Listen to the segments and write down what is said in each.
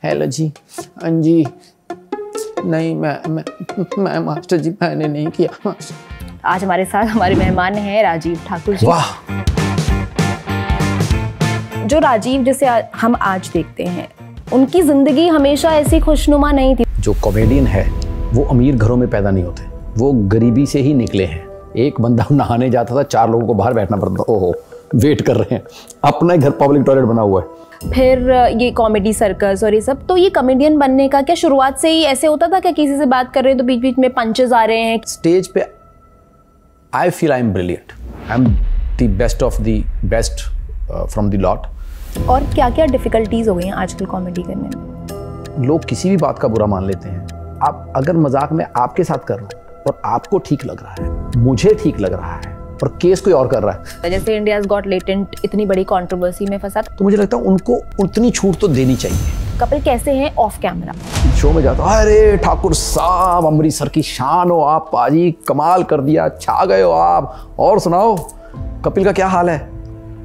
Hello जी। हाँ जी। नहीं मैं मास्टर जी मैंने नहीं किया। आज हमारे साथ हमारे मेहमान हैं राजीव ठाकुर जी। वाह। जो राजीव जिसे हम आज देखते हैं, उनकी जिंदगी हमेशा ऐसी खुशनुमा नहीं थी। जो कॉमेडियन है वो अमीर घरों में पैदा नहीं होते, वो गरीबी से ही निकले हैं। एक बंदा नहाने जाता था, 4 लोगों को बाहर बैठना पड़ता था, ओहो वेट कर रहे हैं, अपना ही घर पब्लिक टॉयलेट बना हुआ है। फिर ये कॉमेडी सर्कस और ये सब, तो ये कॉमेडियन बनने का क्या शुरुआत से ही ऐसे होता था क्या? किसी से बात कर रहे हैं तो बीच बीच में पंचेस आ रहे हैं? स्टेज पे I feel I am brilliant, I am the best of the best from the lot. और क्या क्या डिफिकल्टीज हो गई हैं आजकल कॉमेडी करने में? लोग किसी भी बात का बुरा मान लेते हैं। आप अगर मजाक में आपके साथ कर रहे हो और आपको ठीक लग रहा है, मुझे ठीक लग रहा है, और केस कोई और कर रहा है, जैसे इंडियाज गॉट टैलेंट इतनी बड़ी कंट्रोवर्सी में फंसा, तो मुझे लगता है उनको उतनी छूट तो देनी चाहिए। कपिल कैसे हैं ऑफ कैमरा? शो में जाता, अरे ठाकुर साहब अमृतसर की शान हो आप, पाजी कमाल कर दिया, छा गए हो आप, और सुनाओ कपिल का क्या हाल है।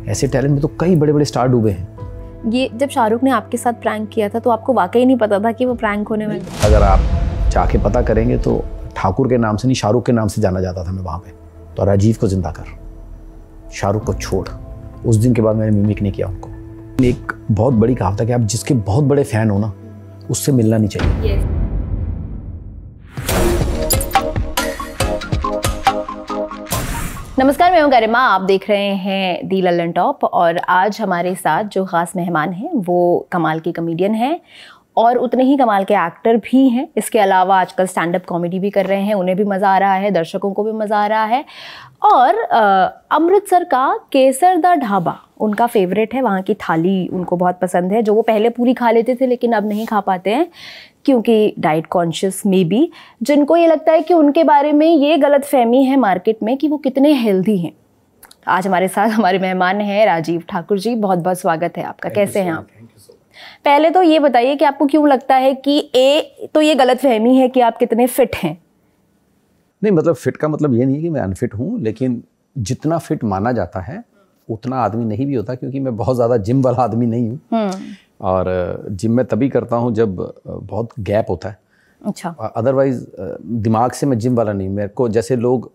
ऐसे टैलेंट में तो कई बड़े बड़े स्टार डूबे हैं। ये जब शाहरुख ने आपके साथ प्रैंक किया था तो आपको वाकई नहीं पता था कि वो प्रैंक होने वाला? अगर आप जाके पता करेंगे तो ठाकुर के नाम से नहीं, शाहरुख के नाम से जाना जाता था मैं वहाँ पे। तो राजीव को जिंदा कर, शाहरुख को छोड़। उस दिन के बाद मैंने मिमिक नहीं किया उनको। एक बहुत बड़ी कहावत है कि आप जिसके बहुत बड़े फैन हो ना, उससे मिलना नहीं चाहिए। yes. नमस्कार, मैं हूं गरिमा, आप देख रहे हैं दी लल्लन टॉप। और आज हमारे साथ जो ख़ास मेहमान हैं वो कमाल के कॉमेडियन हैं और उतने ही कमाल के एक्टर भी हैं। इसके अलावा आजकल स्टैंड अप कॉमेडी भी कर रहे हैं, उन्हें भी मज़ा आ रहा है, दर्शकों को भी मज़ा आ रहा है। और अमृतसर का केसर दा ढाबा उनका फेवरेट है, वहाँ की थाली उनको बहुत पसंद है, जो वो पहले पूरी खा लेते थे लेकिन अब नहीं खा पाते हैं क्योंकि डाइट कॉन्शियस में भी, जिनको ये लगता है कि उनके बारे में ये गलत फहमी है मार्केट में कि वो कितने हेल्दी हैं। आज हमारे साथ हमारे मेहमान हैं राजीव ठाकुर जी, बहुत बहुत स्वागत है आपका। कैसे हैं आप? पहले तो ये बताइए कि आपको क्यों लगता है कि तो ये गलत फहमी है कि आप कितने फिट हैं? नहीं, मतलब फिट का मतलब ये नहीं है कि मैं अनफिट हूँ, लेकिन जितना फिट माना जाता है उतना आदमी नहीं भी होता, क्योंकि मैं बहुत ज़्यादा जिम वाला आदमी नहीं हूँ। और जिम में तभी करता हूँ जब बहुत गैप होता है। अच्छा। अदरवाइज दिमाग से मैं जिम वाला नहीं। मेरे को जैसे लोग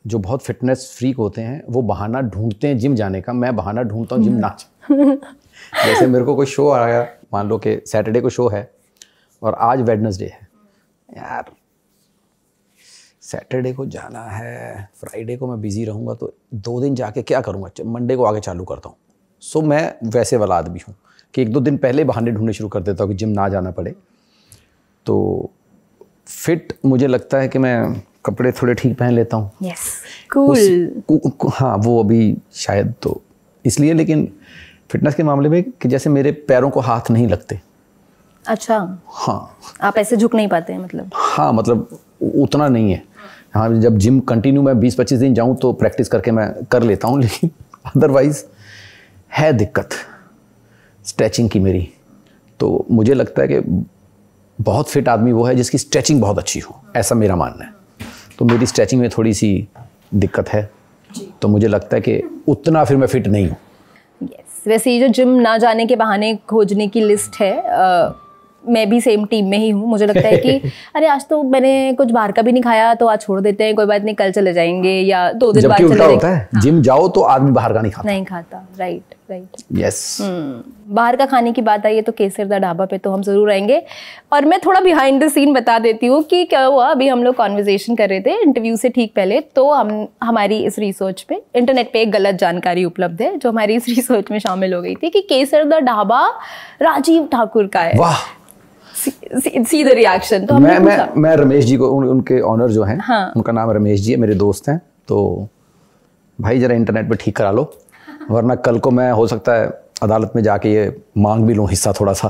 जो बहुत फिटनेस फ्रीक होते हैं वो बहाना ढूंढते हैं जिम जाने का, मैं बहाना ढूंढता हूँ जिम ना जैसे मेरे को कोई शो आया, मान लो कि सैटरडे को शो है और आज वेडनेसडे है, यार सैटरडे को जाना है, फ्राइडे को मैं बिजी रहूँगा, तो 2 दिन जाके क्या करूँगा, मंडे को आगे चालू करता हूँ। सो मैं वैसे वाला आदमी हूँ कि 1-2 दिन पहले बहाने ढूंढने शुरू कर देता हूँ कि जिम ना जाना पड़े। तो फिट मुझे लगता है कि मैं कपड़े थोड़े ठीक पहन लेता हूँ। Yes, cool. हाँ, वो अभी शायद तो इसलिए, लेकिन फिटनेस के मामले में कि जैसे मेरे पैरों को हाथ नहीं लगते। अच्छा। हाँ, आप ऐसे झुक नहीं पाते हैं मतलब? हाँ, मतलब उतना नहीं है। हाँ, जब जिम कंटिन्यू मैं 20-25 दिन जाऊँ तो प्रैक्टिस करके मैं कर लेता हूँ, लेकिन अदरवाइज है दिक्कत स्ट्रेचिंग की मेरी। तो मुझे लगता है कि बहुत फिट आदमी वो है जिसकी स्ट्रेचिंग बहुत अच्छी हो, ऐसा मेरा मानना है। तो मेरी स्ट्रेचिंग में थोड़ी सी दिक्कत है, तो मुझे लगता है कि उतना फिर मैं फिट नहीं हूँ। यस, वैसे ये जो जिम ना जाने के बहाने खोजने की लिस्ट है, मैं भी सेम टीम में ही हूँ। मुझे लगता है कि अरे आज तो मैंने कुछ बाहर का भी नहीं खाया, तो आज छोड़ देते हैं, कोई बात नहीं, कल चले जाएंगे, या 2 दिन बाद चले जाएंगे। होता है, जिम जाओ तो आदमी बाहर का नहीं खाता। राइट। यस। बाहर का खाने की बात आई है तो केसर दा ढाबा पे तो हम जरूर आएंगे। और मैं थोड़ा बिहाइंड द सीन बता देती हूँ कि क्या हुआ। अभी हम लोग कॉन्वर्सेशन कर रहे थे इंटरव्यू से ठीक पहले, तो हमारी इस रिसर्च पे इंटरनेट पे एक गलत जानकारी उपलब्ध है जो हमारी इस रिसर्च में शामिल हो गई थी कि केसर दा ढाबा राजीव ठाकुर का है। वाह। See the reaction. तो मैं रमेश जी को, उनके ऑनर जो हैं, हाँ। उनका नाम रमेश जी है, मेरे दोस्त हैं। तो भाई जरा इंटरनेट पे ठीक करा लो, वरना कल को मैं हो सकता है अदालत में जाके ये मांग भी लूं हिस्सा थोड़ा सा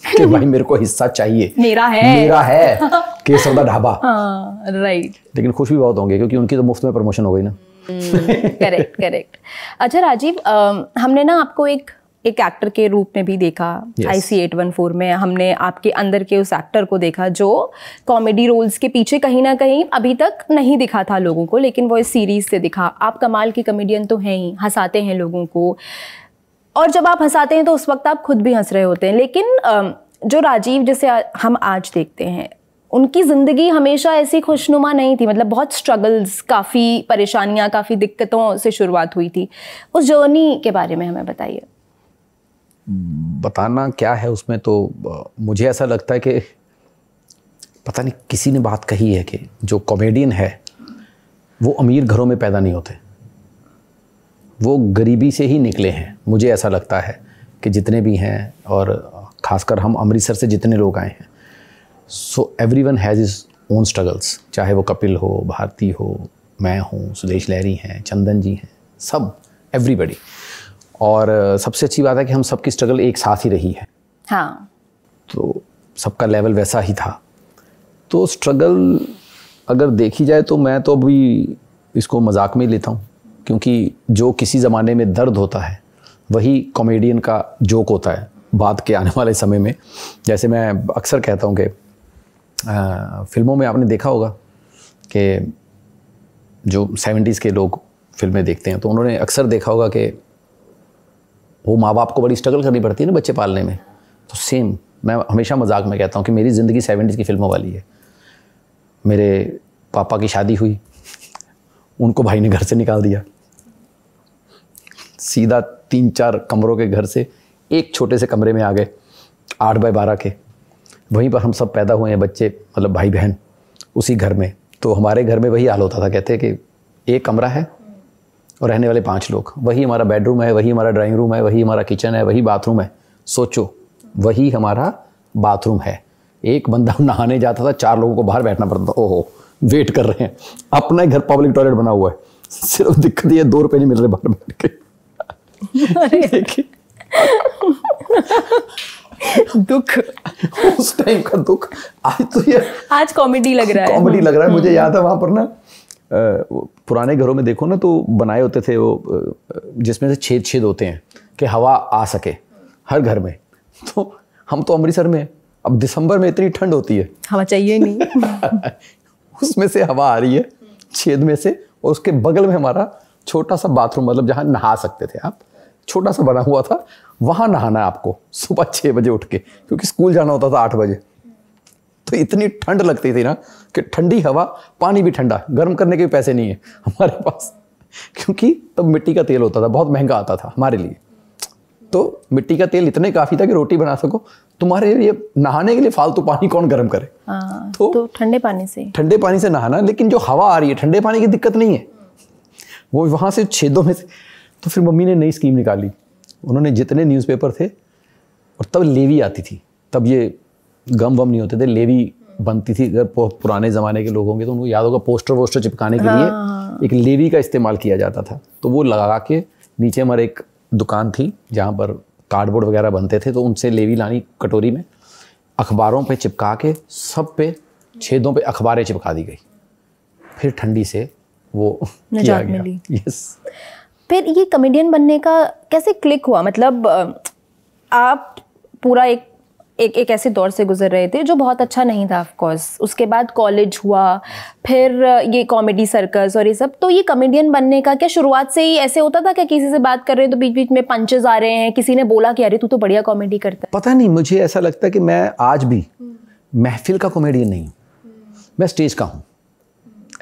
कि भाई मेरे को हिस्सा चाहिए, मेरा है केसर दा ढाबा। हाँ, राइट। लेकिन खुश भी बहुत होंगे क्योंकि उनकी तो मुफ्त में प्रमोशन हो गई ना। करेक्ट। अच्छा राजीव, हमने ना आपको एक एक्टर के रूप में भी देखा। IC 814 में हमने आपके अंदर के उस एक्टर को देखा जो कॉमेडी रोल्स के पीछे कहीं ना कहीं अभी तक नहीं दिखा था लोगों को, लेकिन वो इस सीरीज से दिखा। आप कमाल की कॉमेडियन तो हैं ही, हंसाते हैं लोगों को, और जब आप हंसाते हैं तो उस वक्त आप खुद भी हंस रहे होते हैं। लेकिन जो राजीव जैसे हम आज देखते हैं, उनकी ज़िंदगी हमेशा ऐसी खुशनुमा नहीं थी, मतलब बहुत स्ट्रगल्स, काफ़ी परेशानियां, काफ़ी दिक्कतों से शुरुआत हुई थी। उस जर्नी के बारे में हमें बताइए। बताना क्या है उसमें, तो मुझे ऐसा लगता है कि पता नहीं किसी ने बात कही है कि जो कॉमेडियन है वो अमीर घरों में पैदा नहीं होते, वो गरीबी से ही निकले हैं। मुझे ऐसा लगता है कि जितने भी हैं, और ख़ासकर हम अमृतसर से जितने लोग आए हैं, so everyone has his own struggles, चाहे वो कपिल हो, भारती हो, मैं हूँ, सुदेश लहरी हैं, चंदन जी हैं, सब, एवरीबडी। और सबसे अच्छी बात है कि हम सबकी स्ट्रगल एक साथ ही रही है। हाँ, तो सबका लेवल वैसा ही था। तो स्ट्रगल अगर देखी जाए तो मैं तो अभी इसको मजाक में लेता हूँ, क्योंकि जो किसी ज़माने में दर्द होता है वही कॉमेडियन का जोक होता है बाद के आने वाले समय में। जैसे मैं अक्सर कहता हूँ कि फिल्मों में आपने देखा होगा कि जो 70s के लोग फिल्में देखते हैं तो उन्होंने अक्सर देखा होगा कि वो माँ बाप को बड़ी स्ट्रगल करनी पड़ती है ना बच्चे पालने में। तो सेम मैं हमेशा मजाक में कहता हूँ कि मेरी ज़िंदगी 70s की फिल्मों वाली है। मेरे पापा की शादी हुई, उनको भाई ने घर से निकाल दिया, सीधा 3-4 कमरों के घर से एक छोटे से कमरे में आ गए, 8 बाय 12 के। वहीं पर हम सब पैदा हुए हैं बच्चे, मतलब भाई बहन, उसी घर में। तो हमारे घर में वही हाल होता था, कहते कि एक कमरा है और रहने वाले 5 लोग, वही हमारा बेडरूम है, वही हमारा ड्राइंग रूम है, वही हमारा किचन है, वही बाथरूम है। सोचो, वही हमारा बाथरूम है। एक बंदा नहाने जाता था, 4 लोगों को बाहर बैठना पड़ता था, ओहो वेट कर रहे हैं। अपना ही घर पब्लिक टॉयलेट बना हुआ है, सिर्फ दिक्कत ये 2 रुपये नहीं मिल रहे बाहर बैठ के। देखिए दुख, उस टाइम का दुख आज तो ये आज कॉमेडी लग रहा है। कॉमेडी लग रहा है। मुझे याद है वहाँ पर ना पुराने घरों में देखो ना तो बनाए होते थे वो, जिसमें से छेद होते हैं कि हवा आ सके हर घर में। तो हम तो अमृतसर में, अब दिसंबर में इतनी ठंड होती है, हवा चाहिए नहीं। उसमें से हवा आ रही है छेद में से, और उसके बगल में हमारा छोटा सा बाथरूम, मतलब जहाँ नहा सकते थे आप, छोटा सा बना हुआ था, वहाँ नहाना है आपको सुबह 6 बजे उठ के, क्योंकि स्कूल जाना होता था 8 बजे। तो इतनी ठंड लगती थी ना कि ठंडी हवा, पानी भी ठंडा, गर्म करने के भी पैसे नहीं है हमारे पास, क्योंकि तब मिट्टी का तेल होता था, बहुत महंगा आता था हमारे लिए। तो मिट्टी का तेल इतने काफ़ी था कि रोटी बना सको। तुम्हारे ये नहाने के लिए फालतू पानी कौन गर्म करे? तो ठंडे पानी से नहाना। लेकिन जो हवा आ रही है, ठंडे पानी की दिक्कत नहीं है, वो वहाँ से छेदों में से। तो फिर मम्मी ने नई स्कीम निकाली, उन्होंने जितने न्यूज़पेपर थे, और तब लेवी आती थी, तब ये गम वम नहीं होते थे, लेवी बनती थी। अगर पुराने ज़माने के लोग होंगे तो उनको याद होगा, पोस्टर वोस्टर चिपकाने के लिए एक लेवी का इस्तेमाल किया जाता था। तो वो लगा के नीचे हमारे एक दुकान थी जहाँ पर कार्डबोर्ड वगैरह बनते थे, तो उनसे लेवी लानी कटोरी में, अखबारों पे चिपका के सब पे छेदों पे अखबारें चिपका दी गई। फिर ठंडी से वो निजात मिली। यस। फिर ये कॉमेडियन बनने का कैसे क्लिक हुआ? मतलब आप पूरा एक ऐसे दौर से गुजर रहे थे जो बहुत अच्छा नहीं था, ऑफ कोर्स। उसके बाद कॉलेज हुआ, फिर ये कॉमेडी सर्कस और ये सब। तो ये कॉमेडियन बनने का क्या शुरुआत से ही ऐसे होता था कि किसी से बात कर रहे हैं तो बीच बीच में पंचेस आ रहे हैं, किसी ने बोला कि अरे तू तो बढ़िया कॉमेडी करता है? पता नहीं, मुझे ऐसा लगता है कि मैं आज भी महफिल का कॉमेडियन नहीं हूँ, मैं स्टेज का हूँ।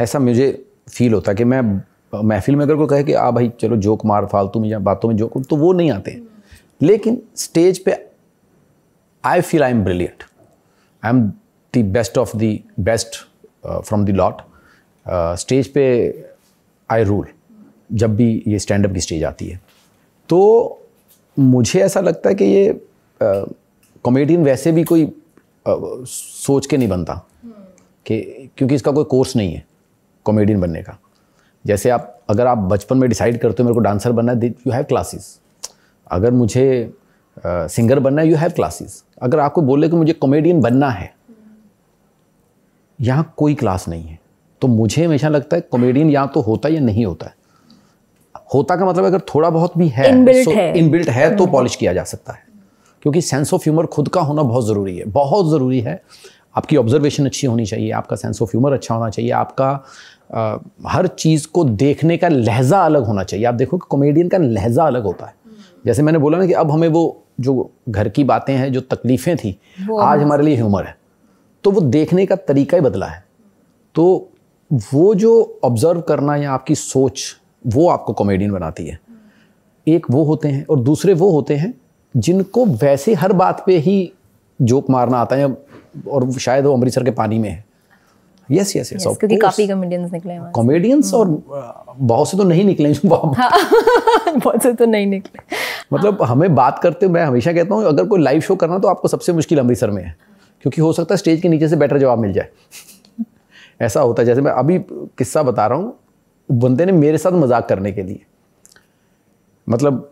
ऐसा मुझे फील होता है कि मैं महफिल में अगर कोई कहे कि आ भाई चलो जोक मार फालतू में या बातों में जोक, तो वो नहीं आते। लेकिन स्टेज पे I feel I am brilliant. I am the best of the best from the lot. Stage पे I rule जब भी ये स्टैंड अप की स्टेज आती है। तो मुझे ऐसा लगता है कि ये कॉमेडियन वैसे भी कोई सोच के नहीं बनता, कि क्योंकि इसका कोई कोर्स नहीं है कॉमेडियन बनने का। जैसे अगर आप बचपन में डिसाइड करते हो मेरे को डांसर बनना है, यू हैव क्लासेस। अगर मुझे सिंगर बनना है, यू हैव क्लासेस। अगर आपको बोले कि मुझे कॉमेडियन बनना है, यहाँ कोई क्लास नहीं है। तो मुझे हमेशा लगता है कॉमेडियन या तो होता है या नहीं होता है। होता का मतलब अगर थोड़ा बहुत भी है, इनबिल्ट है तो पॉलिश किया जा सकता है, क्योंकि सेंस ऑफ ह्यूमर खुद का होना बहुत ज़रूरी है, बहुत ज़रूरी है। आपकी ऑब्जर्वेशन अच्छी होनी चाहिए, आपका सेंस ऑफ ह्यूमर अच्छा होना चाहिए, आपका हर चीज़ को देखने का लहजा अलग होना चाहिए। आप देखो कि कॉमेडियन का लहजा अलग होता है। जैसे मैंने बोला ना कि अब हमें वो जो घर की बातें हैं, जो तकलीफ़ें थी, आज हमारे लिए ह्यूमर है। तो वो देखने का तरीका ही बदला है। तो वो जो ऑब्जर्व करना या आपकी सोच, वो आपको कॉमेडियन बनाती है। एक वो होते हैं और दूसरे वो होते हैं जिनको वैसे हर बात पे ही जोक मारना आता है, और शायद वो अमृतसर के पानी में है। यस यस यस, क्योंकि काफी कॉमेडियंस निकले हैं, कॉमेडियंस, और बहुत से तो नहीं निकले जो बहुत से तो नहीं निकले। मतलब हमें बात करते, मैं हमेशा कहता हूँ अगर कोई लाइव शो करना तो आपको सबसे मुश्किल अमृतसर में है, क्योंकि हो सकता है स्टेज के नीचे से बेटर जवाब मिल जाए। ऐसा होता है। जैसे मैं अभी किस्सा बता रहा हूँ, बंदे ने मेरे साथ मजाक करने के लिए, मतलब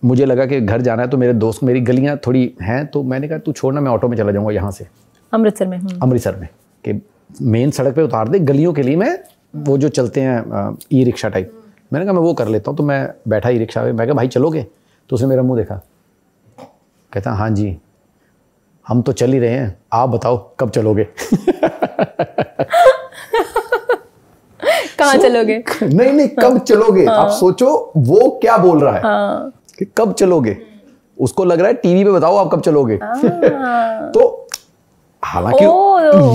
मुझे लगा कि घर जाना है, तो मेरे दोस्त, मेरी गलियाँ थोड़ी हैं, तो मैंने कहा तू छोड़ना, मैं ऑटो में चला जाऊँगा यहाँ से अमृतसर में कि मेन सड़क पे उतार दे, गलियों के लिए मैं वो जो चलते हैं ई रिक्शा टाइप, मैंने कहा मैं वो कर लेता हूँ। तो मैं बैठा ई रिक्शा में, मैं कहा भाई चलोगे? तो उसने मेरा मुंह देखा, कहता हाँ जी हम तो चल ही रहे हैं, आप बताओ कब चलोगे? कहाँ चलोगे? नहीं कब चलोगे? आप सोचो वो क्या बोल रहा है कि कब चलोगे। उसको लग रहा है टीवी पे बताओ आप कब चलोगे। तो हालांकि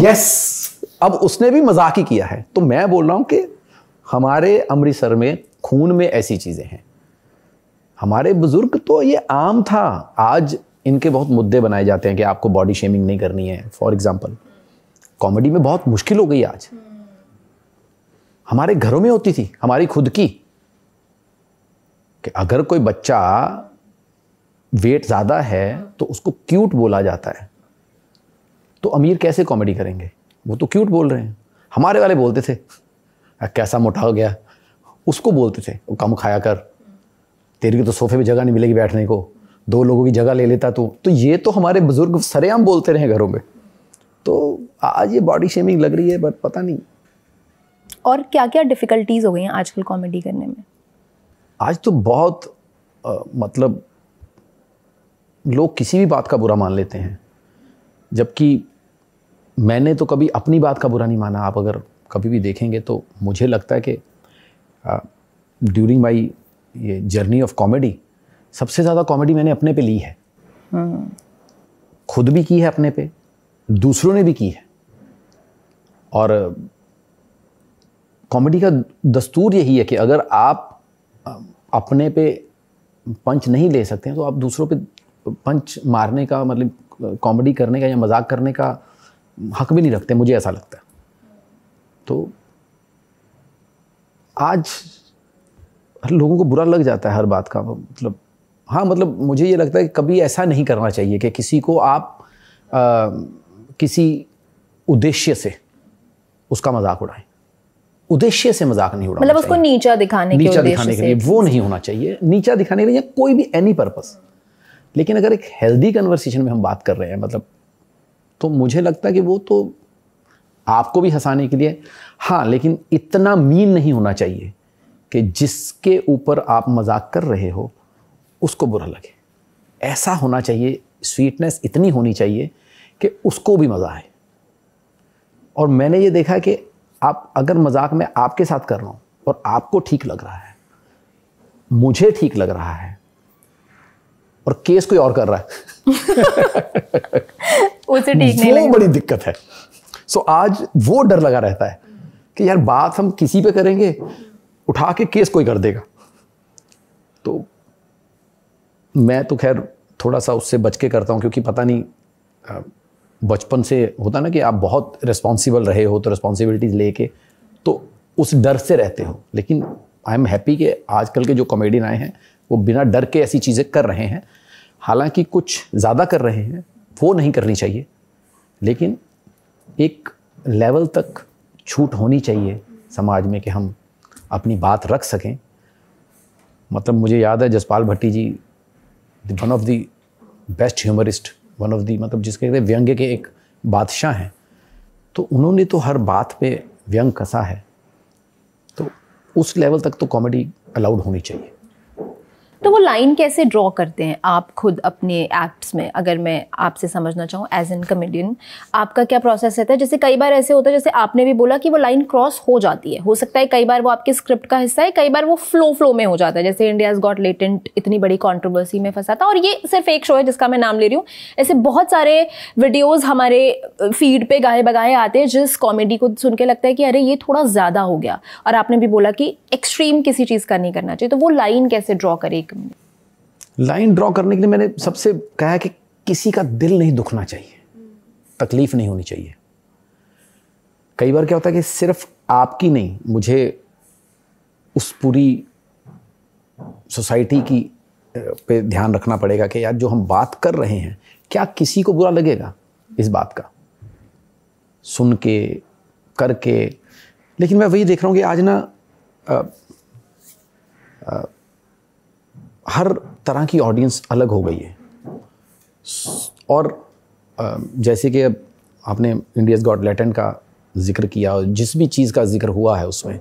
यस, अब उसने भी मजाक ही किया है। तो मैं बोल रहा हूं कि हमारे अमृतसर में खून में ऐसी चीजें हैं। हमारे बुजुर्ग तो ये आम था, आज इनके बहुत मुद्दे बनाए जाते हैं कि आपको बॉडी शेमिंग नहीं करनी है। फॉर एग्जाम्पल कॉमेडी में बहुत मुश्किल हो गई आज। हमारे घरों में होती थी, हमारी खुद की, कि अगर कोई बच्चा वेट ज्यादा है तो उसको क्यूट बोला जाता है। तो अमीर कैसे कॉमेडी करेंगे? वो तो क्यूट बोल रहे हैं। हमारे वाले बोलते थे कैसा मोटा हो गया, उसको बोलते थे वो कम खाया कर, तेरी तो सोफे पे जगह नहीं मिलेगी बैठने को, 2 लोगों की जगह ले लेता तू। तो ये तो हमारे बुजुर्ग सरेआम बोलते रहे घरों में। तो आज ये बॉडी शेमिंग लग रही है, बट पता नहीं। और क्या क्या डिफिकल्टीज हो गई हैं आजकल कॉमेडी करने में? आज तो बहुत मतलब लोग किसी भी बात का बुरा मान लेते हैं, जबकि मैंने तो कभी अपनी बात का बुरा नहीं माना। आप अगर कभी भी देखेंगे तो मुझे लगता है कि ड्यूरिंग माई ये जर्नी ऑफ कॉमेडी, सबसे ज़्यादा कॉमेडी मैंने अपने पे ली है। खुद भी की है अपने पे, दूसरों ने भी की है। और कॉमेडी का दस्तूर यही है कि अगर आप अपने पे पंच नहीं ले सकते हैं तो आप दूसरों पे पंच मारने का, मतलब कॉमेडी करने का या मजाक करने का हक भी नहीं रखते, मुझे ऐसा लगता है। तो आज लोगों को बुरा लग जाता है हर बात का, मतलब हाँ, मतलब मुझे ये लगता है कि कभी ऐसा नहीं करना चाहिए कि किसी को आप किसी उद्देश्य से उसका मजाक उड़ाएं। उद्देश्य से मजाक नहीं उड़ाना, मतलब उसको नीचा दिखाने के लिए वो नहीं होना चाहिए। नीचा दिखाने के लिए या कोई भी एनी पर्पस। लेकिन अगर एक हेल्दी कन्वर्सेशन में हम बात कर रहे हैं, मतलब, तो मुझे लगता है कि वो तो आपको भी हंसाने के लिए, हाँ, लेकिन इतना मीन नहीं होना चाहिए कि जिसके ऊपर आप मजाक कर रहे हो उसको बुरा लगे। ऐसा होना चाहिए, स्वीटनेस इतनी होनी चाहिए कि उसको भी मज़ा आए। और मैंने ये देखा है कि आप अगर मजाक मैं आपके साथ कर रहा हूँ और आपको ठीक लग रहा है, मुझे ठीक लग रहा है, और केस कोई और कर रहा है उसे ठीक नहीं लगा, वो बड़ी दिक्कत है। सो आज वो डर लगा रहता है कि यार बात हम किसी पे करेंगे, उठा के केस कोई कर देगा। तो मैं तो खैर थोड़ा सा उससे बच के करता हूँ, क्योंकि पता नहीं, बचपन से होता ना कि आप बहुत रिस्पॉन्सिबल रहे हो, तो रिस्पॉन्सिबिलिटीज लेके तो उस डर से रहते हो। लेकिन आई एम हैप्पी कि आजकल के जो कॉमेडियन आए हैं वो बिना डर के ऐसी चीज़ें कर रहे हैं। हालांकि कुछ ज़्यादा कर रहे हैं, वो नहीं करनी चाहिए, लेकिन एक लेवल तक छूट होनी चाहिए समाज में कि हम अपनी बात रख सकें। मतलब मुझे याद है Jaspal Bhatti ji, one of the best humorist, one of the, मतलब जिसके व्यंग्य के एक बादशाह हैं, तो उन्होंने तो हर बात पे व्यंग कसा है। तो उस लेवल तक तो कॉमेडी अलाउड होनी चाहिए। तो वो लाइन कैसे ड्रॉ करते हैं आप खुद अपने एक्ट्स में, अगर मैं आपसे समझना चाहूँ एज एन कॉमेडियन, आपका क्या प्रोसेस रहता है? जैसे कई बार ऐसे होता है, जैसे आपने भी बोला कि वो लाइन क्रॉस हो जाती है, हो सकता है कई बार वो आपके स्क्रिप्ट का हिस्सा है, कई बार वो फ्लो में हो जाता है, जैसे इंडियाज़ गॉट लेटेंट इतनी बड़ी कंट्रोवर्सी में फंसा था, और ये सिर्फ एक शो है जिसका मैं नाम ले रही हूँ, ऐसे बहुत सारे वीडियोज़ हमारे फीड पे गाए बगाए आते हैं जिस कॉमेडी को सुन के लगता है कि अरे ये थोड़ा ज़्यादा हो गया, और आपने भी बोला कि एक्सट्रीम किसी चीज़ का नहीं करना चाहिए, तो वो लाइन कैसे ड्रॉ करे? लाइन ड्रॉ करने के लिए मैंने सबसे कहा है कि किसी का दिल नहीं दुखना चाहिए, तकलीफ नहीं होनी चाहिए। कई बार क्या होता है कि सिर्फ आपकी नहीं, मुझे उस पूरी सोसाइटी की पे ध्यान रखना पड़ेगा कि यार जो हम बात कर रहे हैं क्या किसी को बुरा लगेगा इस बात का सुन के करके। लेकिन मैं वही देख रहा हूँ कि आज ना हर तरह की ऑडियंस अलग हो गई है, और जैसे कि अब आपने इंडियाज़ गॉट टैलेंट का जिक्र किया और जिस भी चीज़ का जिक्र हुआ है उसमें,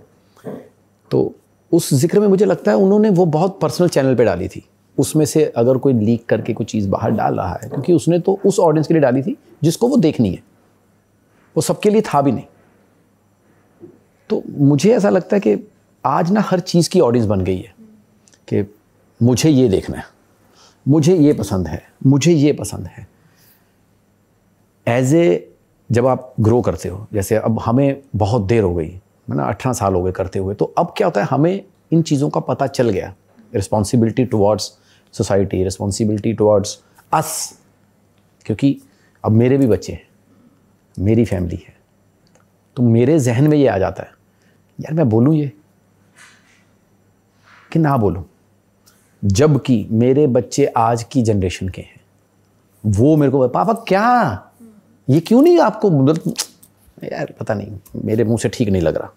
तो उस जिक्र में मुझे लगता है उन्होंने वो बहुत पर्सनल चैनल पे डाली थी। उसमें से अगर कोई लीक करके कोई चीज़ बाहर डाल रहा है, क्योंकि उसने तो उस ऑडियंस के लिए डाली थी जिसको वो देखनी है, वो सबके लिए था भी नहीं। तो मुझे ऐसा लगता है कि आज ना हर चीज़ की ऑडियंस बन गई है कि मुझे ये देखना है, मुझे ये पसंद है, मुझे ये पसंद है। जब आप ग्रो करते हो, जैसे अब हमें बहुत देर हो गई, है ना, 18 साल हो गए करते हुए, तो अब क्या होता है हमें इन चीज़ों का पता चल गया, responsibility towards society, responsibility towards अस, क्योंकि अब मेरे भी बच्चे हैं, मेरी फैमिली है, तो मेरे जहन में ये आ जाता है यार मैं बोलूँ ये कि ना बोलूँ, जबकि मेरे बच्चे आज की जनरेशन के हैं, वो मेरे को पापा क्या ये क्यों नहीं आपको, यार पता नहीं मेरे मुंह से ठीक नहीं लग रहा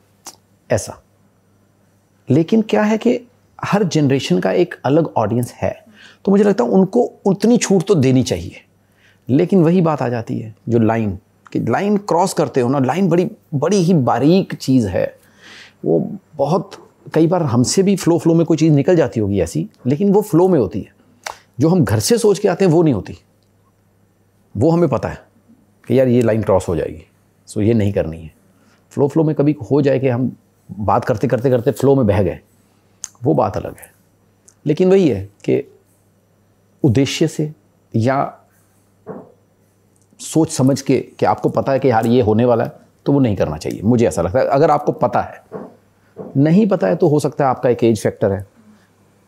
ऐसा। लेकिन क्या है कि हर जनरेशन का एक अलग ऑडियंस है, तो मुझे लगता है उनको उतनी छूट तो देनी चाहिए। लेकिन वही बात आ जाती है जो लाइन कि लाइन क्रॉस करते हो ना, लाइन बड़ी ही बारीक चीज़ है, वो बहुत कई बार हमसे भी फ्लो में कोई चीज़ निकल जाती होगी ऐसी, लेकिन वो फ्लो में होती है। जो हम घर से सोच के आते हैं वो नहीं होती, वो हमें पता है कि यार ये लाइन क्रॉस हो जाएगी, सो ये नहीं करनी है। फ्लो में कभी हो जाए कि हम बात करते करते फ्लो में बह गए, वो बात अलग है। लेकिन वही है कि उद्देश्य से या सोच समझ के कि आपको पता है कि यार ये होने वाला है, तो वो नहीं करना चाहिए, मुझे ऐसा लगता है। अगर आपको पता है, नहीं पता है तो हो सकता है आपका एक एज फैक्टर है,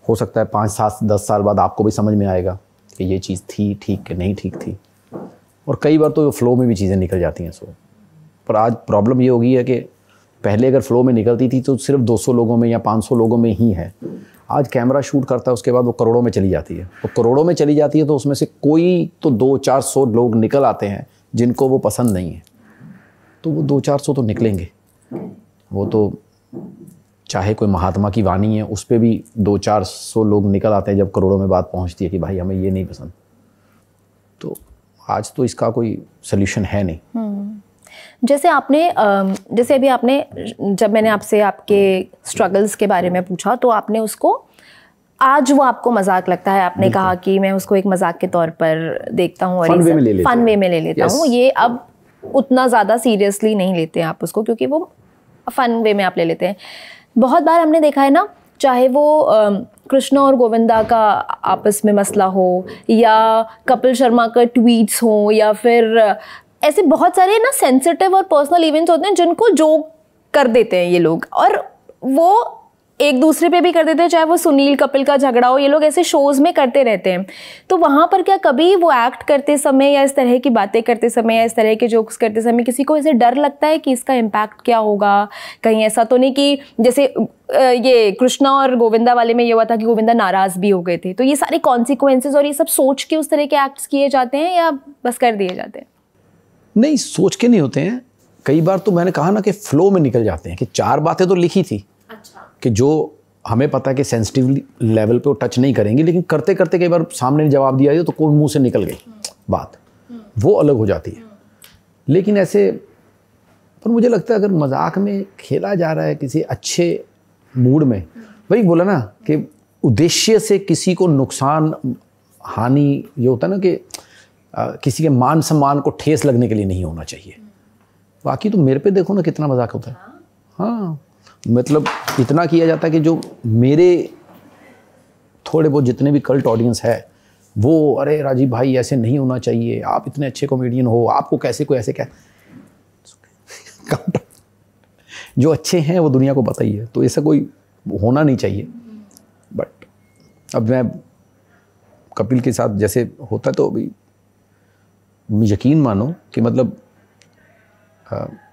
हो सकता है 5, 7, 10 साल बाद आपको भी समझ में आएगा कि ये चीज़ थी ठीक कि नहीं ठीक थी, और कई बार तो फ्लो में भी चीज़ें निकल जाती हैं। पर आज प्रॉब्लम ये हो गई है कि पहले अगर फ्लो में निकलती थी तो सिर्फ 200 लोगों में या 500 लोगों में ही है, आज कैमरा शूट करता है उसके बाद वो करोड़ों में चली जाती है, और करोड़ों में चली जाती है तो उसमें से कोई तो 200-400 लोग निकल आते हैं जिनको वो पसंद नहीं है, तो वो 200-400 तो निकलेंगे। वो तो चाहे कोई महात्मा की वाणी है, उस पर भी 200-400 लोग निकल आते हैं जब करोड़ों में बात पहुंचती है कि भाई हमें ये नहीं पसंद। तो आज तो इसका कोई सल्यूशन है नहीं। जैसे अभी आपने, जब मैंने आपसे आपके स्ट्रगल्स के बारे में पूछा तो आपने उसको, आज वो आपको मजाक लगता है, आपने कहा कि मैं उसको एक मजाक के तौर पर देखता हूँ और फन वे में ले लेता हूँ। ये अब उतना ज़्यादा सीरियसली नहीं लेते हैं आप उसको, क्योंकि वो फन वे में आप ले लेते हैं। बहुत बार हमने देखा है ना, चाहे वो कृष्णा और गोविंदा का आपस में मसला हो, या कपिल शर्मा का ट्वीट्स हो, या फिर ऐसे बहुत सारे ना सेंसिटिव और पर्सनल इवेंट्स होते हैं जिनको जोक कर देते हैं ये लोग, और वो एक दूसरे पे भी कर देते हैं, चाहे वो सुनील कपिल का झगड़ा हो, ये लोग ऐसे शोज में करते रहते हैं। तो वहाँ पर क्या कभी वो एक्ट करते समय या इस तरह की बातें करते समय या इस तरह के जोक्स करते समय किसी को ऐसे डर लगता है कि इसका इम्पैक्ट क्या होगा? कहीं ऐसा तो नहीं कि जैसे ये कृष्णा और गोविंदा वाले में ये हुआ था कि गोविंदा नाराज भी हो गए थे, तो ये सारे कॉन्सिक्वेंसेज और ये सब सोच के उस तरह के एक्ट्स किए जाते हैं या बस कर दिए जाते हैं? नहीं, सोच के नहीं होते हैं। कई बार तो मैंने कहा ना कि फ्लो में निकल जाते हैं, कि 4 बातें तो लिखी थी कि जो हमें पता है कि सेंसिटिव लेवल पे वो टच नहीं करेंगे, लेकिन करते करते कई बार सामने जवाब दिया तो कोई मुंह से निकल गई बात, वो अलग हो जाती है। लेकिन ऐसे, पर मुझे लगता है अगर मजाक में खेला जा रहा है किसी अच्छे मूड में, वही बोला ना कि उद्देश्य से किसी को नुकसान हानि, ये होता है ना कि किसी के मान सम्मान को ठेस लगने के लिए नहीं होना चाहिए। बाकी तो मेरे पे देखो ना कितना मजाक होता है। हाँ, मतलब इतना किया जाता है कि जो मेरे थोड़े बहुत जितने भी कल्ट ऑडियंस है वो, अरे राजीव भाई ऐसे नहीं होना चाहिए, आप इतने अच्छे कॉमेडियन हो, आपको कैसे कोई ऐसे क्या जो अच्छे हैं वो दुनिया को पता ही है, तो ऐसा कोई होना नहीं चाहिए। बट अब मैं कपिल के साथ जैसे होता है तो अभी यकीन मानो कि मतलब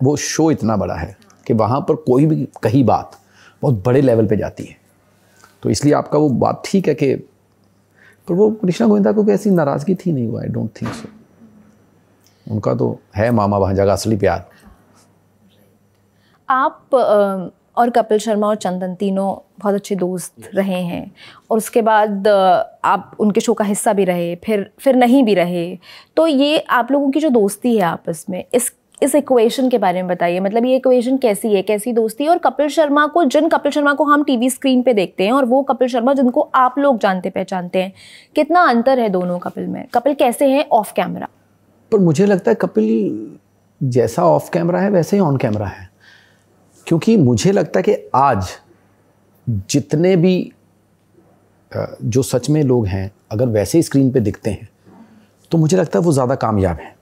वो शो इतना बड़ा है कि वहाँ पर कोई भी कही बात बहुत बड़े लेवल पे जाती है, तो इसलिए आपका वो बात ठीक है कि, पर वो कृष्णा गोविंदा को ऐसी नाराज़गी थी नहीं हुआ, आई डोंट थिंक सो। उनका तो है मामा भांजा का असली प्यार। आप और कपिल शर्मा और चंदन तीनों बहुत अच्छे दोस्त रहे हैं, और उसके बाद आप उनके शो का हिस्सा भी रहे, फिर नहीं भी रहे। तो ये आप लोगों की जो दोस्ती है आपस में, इस इक्वेशन के बारे में बताइए। मतलब ये इक्वेशन कैसी है, कैसी दोस्ती है? और कपिल शर्मा को हम टीवी स्क्रीन पे देखते हैं और वो कपिल शर्मा जिनको आप लोग जानते पहचानते हैं, कितना अंतर है दोनों कपिल में? कपिल कैसे हैं ऑफ कैमरा? पर मुझे लगता है कपिल जैसा ऑफ कैमरा है वैसे ही ऑन कैमरा है, क्योंकि मुझे लगता है कि आज जितने भी जो सच में लोग हैं अगर वैसे ही स्क्रीन पे दिखते हैं तो मुझे लगता है वो ज़्यादा कामयाब हैं।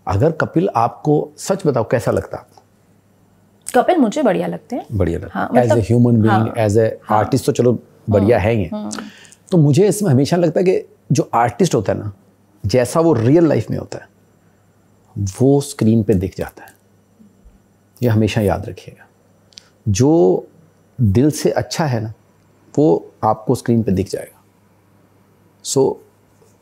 अगर कपिल, आपको सच बताओ कैसा लगता है? कपिल मुझे बढ़िया लगते हैं। बढ़िया लगता है as a human being, as a artist तो चलो बढ़िया है ही। तो मुझे इसमें हमेशा लगता है कि जो आर्टिस्ट होता है ना, जैसा वो रियल लाइफ में होता है वो स्क्रीन पे दिख जाता है। ये हमेशा याद रखिएगा, जो दिल से अच्छा है ना वो आपको स्क्रीन पे दिख जाएगा। सो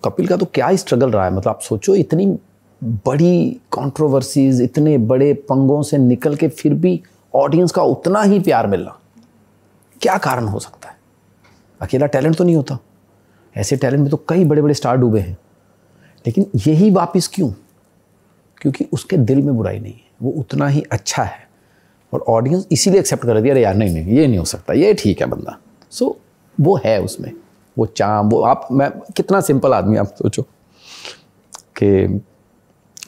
कपिल का तो क्या ही स्ट्रगल रहा है। मतलब आप सोचो, इतनी बड़ी कंट्रोवर्सीज, इतने बड़े पंगों से निकल के फिर भी ऑडियंस का उतना ही प्यार मिलना, क्या कारण हो सकता है? अकेला टैलेंट तो नहीं होता, ऐसे टैलेंट में तो कई बड़े बड़े स्टार डूबे हैं, लेकिन यही वापस क्यों? क्योंकि उसके दिल में बुराई नहीं है, वो उतना ही अच्छा है और ऑडियंस इसीलिए एक्सेप्ट कर दिया, अरे यार नहीं ये नहीं हो सकता, ये ठीक है बंदा। सो वो है उसमें वो चाम, वो आप, मैं कितना सिंपल आदमी, आप सोचो कि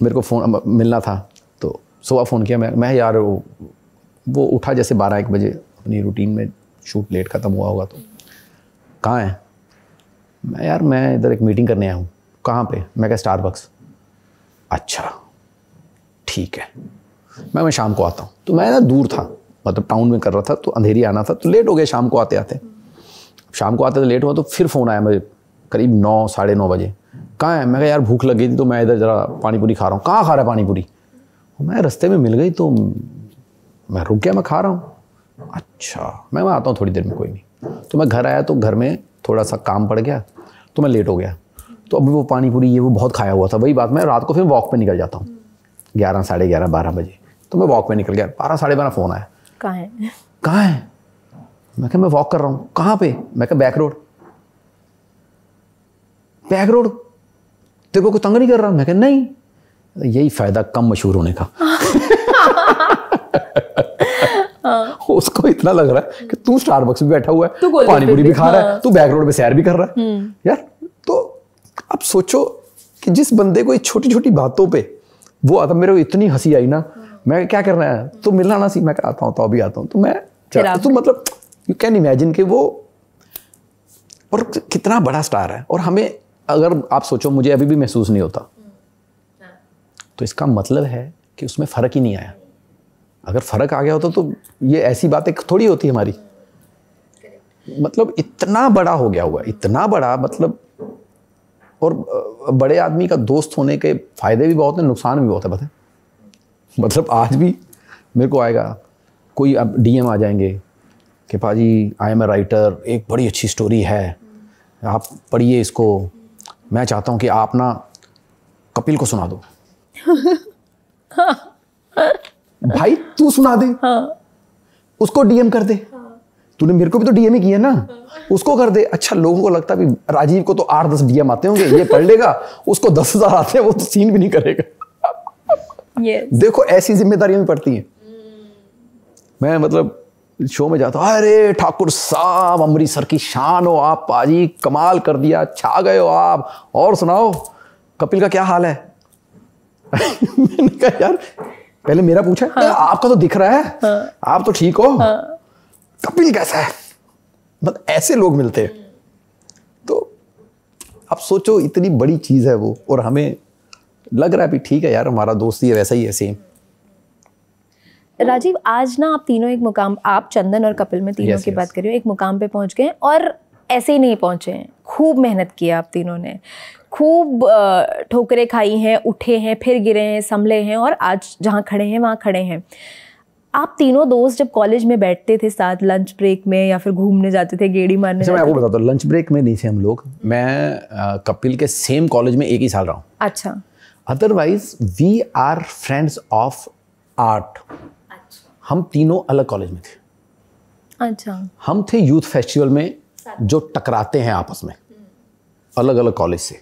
मेरे को फ़ोन मिलना था तो सुबह फ़ोन किया मैं यार वो उठा जैसे 12-1 बजे अपनी रूटीन में, शूट लेट ख़त्म हुआ होगा तो कहाँ है? मैं इधर एक मीटिंग करने आया हूँ। कहाँ पे? मैं क्या स्टारबक्स। अच्छा ठीक है, मैं शाम को आता हूँ। तो मैं ना दूर था, मतलब टाउन में कर रहा था, तो अंधेरी आना था, तो लेट हो गया शाम को आते आते तो लेट हुआ। तो फिर फ़ोन आया मुझे करीब 9, साढ़े 9 बजे। कहाँ है? मैं कहा यार भूख लग गई थी तो मैं इधर ज़रा पानी पूरी खा रहा हूँ। कहाँ खा रहा है पानी पूरी? मैं रास्ते में मिल गई तो मैं रुक गया, मैं खा रहा हूँ। अच्छा मैं आता हूँ थोड़ी देर में, कोई नहीं। तो मैं घर आया तो घर में थोड़ा सा काम पड़ गया तो मैं लेट हो गया। तो अभी वो पानी पूरी ये वो बहुत खाया हुआ था। वही बात, मैं रात को फिर वॉक पे निकल जाता हूँ 11, साढ़े 11, 12 बजे। तो मैं वॉक पे निकल गया, 12, साढ़े 12 फ़ोन आया, कहाँ है? मैं कहा मैं वॉक कर रहा हूँ। कहाँ पे? मैं कहा बैक रोड। तेरे को कोई तंग नहीं कर रहा? मैं कहा नहीं। यही फ़ायदा कम मशहूर होने का। उसको इतना लग रहा है कि तू स्टारबक्स में बैठा हुआ है, पानी पूरी भी खा रहा है, तू बैक रोड पे सैर भी कर रहा है। यार तो अब सोचो कि जिस बंदे को छोटी छोटी बातों पे वो आता, मेरे को इतनी हंसी आई ना, मैं क्या करना है तो मिलना ना सी, मैं आता हूँ तो अभी आता हूँ। तो मैं तो मतलब यू कैन इमेजिन कि वो, और कितना बड़ा स्टार है। और हमें, अगर आप सोचो मुझे अभी भी महसूस नहीं होता तो इसका मतलब है कि उसमें फ़र्क ही नहीं आया। अगर फ़र्क आ गया होता तो ये ऐसी बातें थोड़ी होती हमारी। मतलब इतना बड़ा हो गया हुआ, इतना बड़ा, मतलब। और बड़े आदमी का दोस्त होने के फ़ायदे भी बहुत हैं, नुकसान भी बहुत है, पता है। मतलब आज भी मेरे को आएगा कोई, अब DM आ जाएंगे कि पाजी आई एम ए राइटर, एक बड़ी अच्छी स्टोरी है, आप पढ़िए इसको, मैं चाहता हूँ कि आप ना कपिल को सुना दो। भाई तू सुना दे, उसको DM कर दे। तूने मेरे को भी तो DM ही किया ना, उसको कर दे। अच्छा, लोगों को लगता है राजीव को तो 8-10 DM आते होंगे, ये पढ़ लेगा, उसको 10,000 आते हैं, वो तो सीन भी नहीं करेगा। देखो ऐसी जिम्मेदारियां भी पड़ती हैं। मैं मतलब शो में जाता हूँ, अरे ठाकुर साहब अमृतसर की शान हो आप पाजी, कमाल कर दिया, छा गए हो आप, और सुनाओ कपिल का क्या हाल है। मैंने कहा यार पहले मेरा पूछा, हाँ। आपका तो दिख रहा है, हाँ। आप तो ठीक हो, हाँ। कपिल कैसा है, मतलब ऐसे लोग मिलते हैं। तो आप सोचो इतनी बड़ी चीज है वो, और हमें लग रहा है भी ठीक है यार हमारा दोस्ती है वैसा ही है सेम। राजीव, आज ना आप तीनों एक मुकाम, आप चंदन और कपिल में तीनों की बात कर रही हो, एक मुकाम पे पहुंच गए, और ऐसे ही नहीं पहुंचे हैं, खूब मेहनत की आप तीनों ने, खूब ठोकरें खाई हैं, उठे हैं, फिर गिरे हैं, संभले हैं, और आज जहाँ खड़े हैं वहाँ खड़े हैं। आप तीनों दोस्त जब कॉलेज में बैठते थे साथ लंच ब्रेक में, या फिर घूमने जाते थे, गेड़ी मारने जाते थे? मैं आपको बताता हूँ, लंच ब्रेक में नहीं थे हम लोग, मैं कपिल के सेम कॉलेज में एक ही साल रहा हूँ। अच्छा। Otherwise we are friends of art. हम तीनों अलग कॉलेज में थे। अच्छा। हम थे यूथ फेस्टिवल में जो टकराते हैं आपस में, अलग अलग कॉलेज से,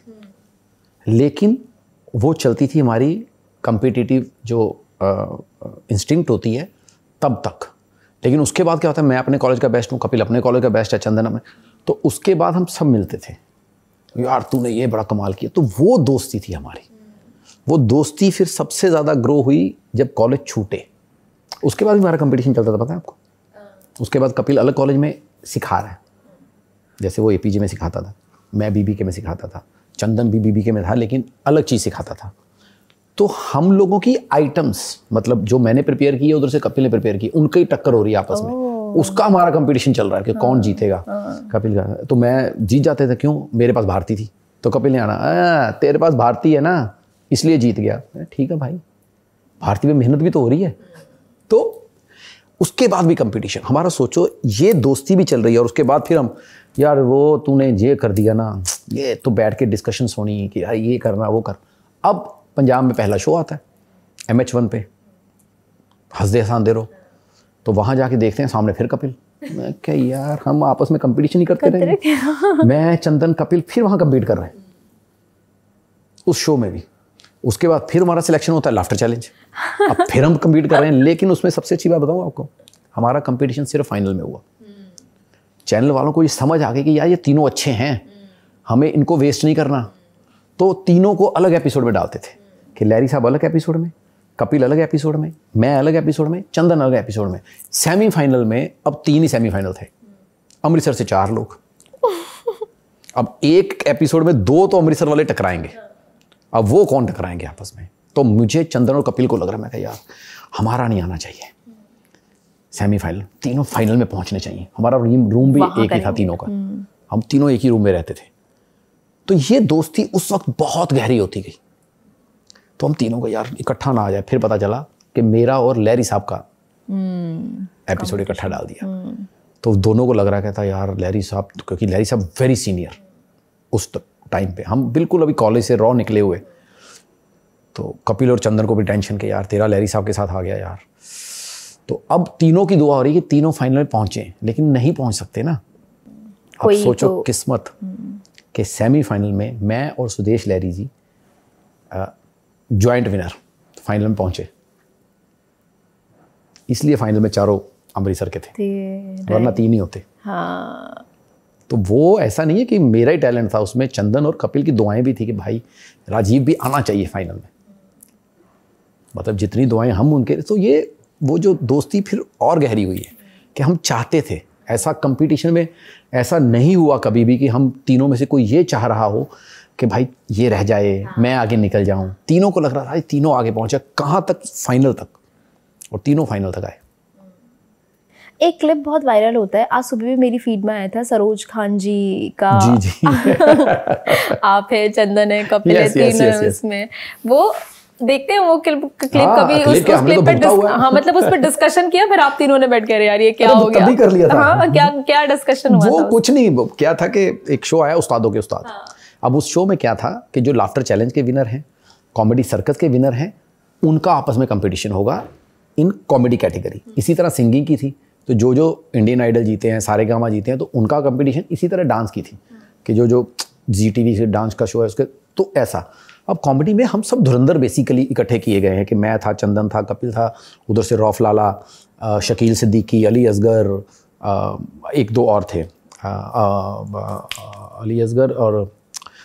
लेकिन वो चलती थी हमारी कॉम्पिटिटिव जो इंस्टिंक्ट होती है तब तक। लेकिन उसके बाद क्या होता है, मैं अपने कॉलेज का बेस्ट हूँ, कपिल अपने कॉलेज का बेस्ट है, चंदन अपने, तो उसके बाद हम सब मिलते थे, यार तूने ये बड़ा कमाल किया, तो वो दोस्ती थी हमारी। वो दोस्ती फिर सबसे ज़्यादा ग्रो हुई जब कॉलेज छूटे। उसके बाद भी हमारा कंपटीशन चलता था, पता है आपको। उसके बाद कपिल अलग कॉलेज में सिखा रहा है, जैसे वो एपीजे में सिखाता था, मैं बीबीके में सिखाता था, चंदन भी बीबीके में था लेकिन अलग चीज़ सिखाता था। तो हम लोगों की आइटम्स, मतलब जो मैंने प्रिपेयर की है उधर से कपिल ने प्रिपेयर की, उनकी टक्कर हो रही है आपस में, उसका हमारा कंपटीशन चल रहा है कि कौन जीतेगा। कपिल का तो मैं जीत जाते थे, क्यों, मेरे पास भारती थी, तो कपिल ने आना, तेरे पास भारती है ना इसलिए जीत गया। ठीक है भाई, भारती में मेहनत भी तो हो रही है। तो उसके बाद भी कंपटीशन हमारा, सोचो ये दोस्ती भी चल रही है, और उसके बाद फिर हम, यार वो तूने ये कर दिया ना, ये तो बैठ के डिस्कशंस होनी कि यार ये करना वो कर। अब पंजाब में पहला शो आता है MH1 पे, हंस दे हंसान दे रहो, तो वहाँ जाके देखते हैं सामने फिर कपिल। मैं क्या यार हम आपस में कंपटीशन ही करते रहे। मैं चंदन कपिल फिर वहाँ कम्पीट कर रहे हैं उस शो में भी। उसके बाद फिर हमारा सिलेक्शन होता है लाफ्टर चैलेंज, अब फिर हम कम्पीट कर रहे हैं। लेकिन उसमें सबसे अच्छी बात बताऊँ आपको, हमारा कंपटीशन सिर्फ फाइनल में हुआ। चैनल वालों को ये समझ आ गई कि यार ये तीनों अच्छे हैं, हमें इनको वेस्ट नहीं करना, तो तीनों को अलग एपिसोड में डालते थे कि लैरी साहब अलग एपिसोड में, कपिल अलग एपिसोड में, मैं अलग एपिसोड में, चंदन अलग एपिसोड में। सेमीफाइनल में अब 3 ही सेमीफाइनल थे, अमृतसर से 4 लोग। अब एक एपिसोड में 2 तो अमृतसर वाले टकराएंगे, अब वो कौन टकराएंगे आपस में। तो मुझे चंदन और कपिल को लग रहा है, मैं कहा यार हमारा नहीं आना चाहिए सेमीफाइनल, तीनों फाइनल में पहुंचने चाहिए। हमारा रूम भी एक ही था तीनों का, हम तीनों एक ही रूम में रहते थे। तो ये दोस्ती उस वक्त बहुत गहरी होती गई। तो हम तीनों को यार इकट्ठा ना आ जाए, फिर पता चला कि मेरा और लैरी साहब का एपिसोड इकट्ठा डाल दिया। तो दोनों को लग रहा था यार लैरी साहब, क्योंकि लैरी साहब वेरी सीनियर उस टाइम पे, हम बिल्कुल अभी कॉलेज से रॉ निकले हुए। तो कपिल और चंदन को भी टेंशन के यार तेरा लैरी साहब के साथ आ गया यार। तो अब तीनों की दुआ हो रही है कि तीनों फाइनल में पहुंचे, लेकिन नहीं पहुंच सकते ना। अब सोचो तो किस्मत कि सेमीफाइनल में मैं और सुदेश लहरी जी जॉइंट विनर फाइनल में पहुंचे, इसलिए फाइनल में चारों अमृतसर के थे, वरना 3 ही होते। हाँ। तो वो ऐसा नहीं है कि मेरा ही टैलेंट था, उसमें चंदन और कपिल की दुआएं भी थी कि भाई राजीव भी आना चाहिए फाइनल में। मतलब जितनी दुआएं हम उनके, तो ये वो जो दोस्ती फिर और गहरी हुई है कि हम चाहते थे ऐसा कंपटीशन में ऐसा नहीं हुआ कभी भी कि हम तीनों में से कोई ये चाह रहा हो कि भाई ये रह जाए, मैं आगे निकल जाऊं। तीनों को लग रहा था तीनों आगे पहुंचे, कहाँ तक, फाइनल तक, और तीनों फाइनल तक आए। एक क्लिप बहुत वायरल होता है, आज सुबह भी मेरी फीड में आया था, सरोज खान जी का। जी। आप है, चंदन है, कपिल है, तीनों है उसमें। वो देखते हैं वो क्लिप कभी उस क्लिप पे हाँ मतलब उस पर डिस्कशन किया, फिर आप तीनों ने बैठ कर यार ये क्या हो गया, तभी कर लिया था। हाँ, क्या डिस्कशन हुआ था? वो कुछ नहीं, क्या था कि एक शो आया उस्तादों के उस्ताद। अब उस शो में क्या था कि जो लाफ्टर चैलेंज के विनर हैं, कॉमेडी सर्कस के विनर हैं, उनका आपस में कंपटीशन होगा इन कॉमेडी कैटेगरी। इसी तरह सिंगिंग की थी, तो जो इंडियन आइडल जीते हैं, सारेगामा जीते हैं, तो उनका कंपटीशन। इसी तरह डांस की थी कि जो ZTV से डांस का शो है उसके, तो ऐसा। अब कॉमेडी में हम सब धुरंधर बेसिकली इकट्ठे किए गए हैं कि मैं था, चंदन था, कपिल था, उधर से रौफ लाला, शकील सिद्दीकी, अली असगर, एक दो और थे, अली असगर, और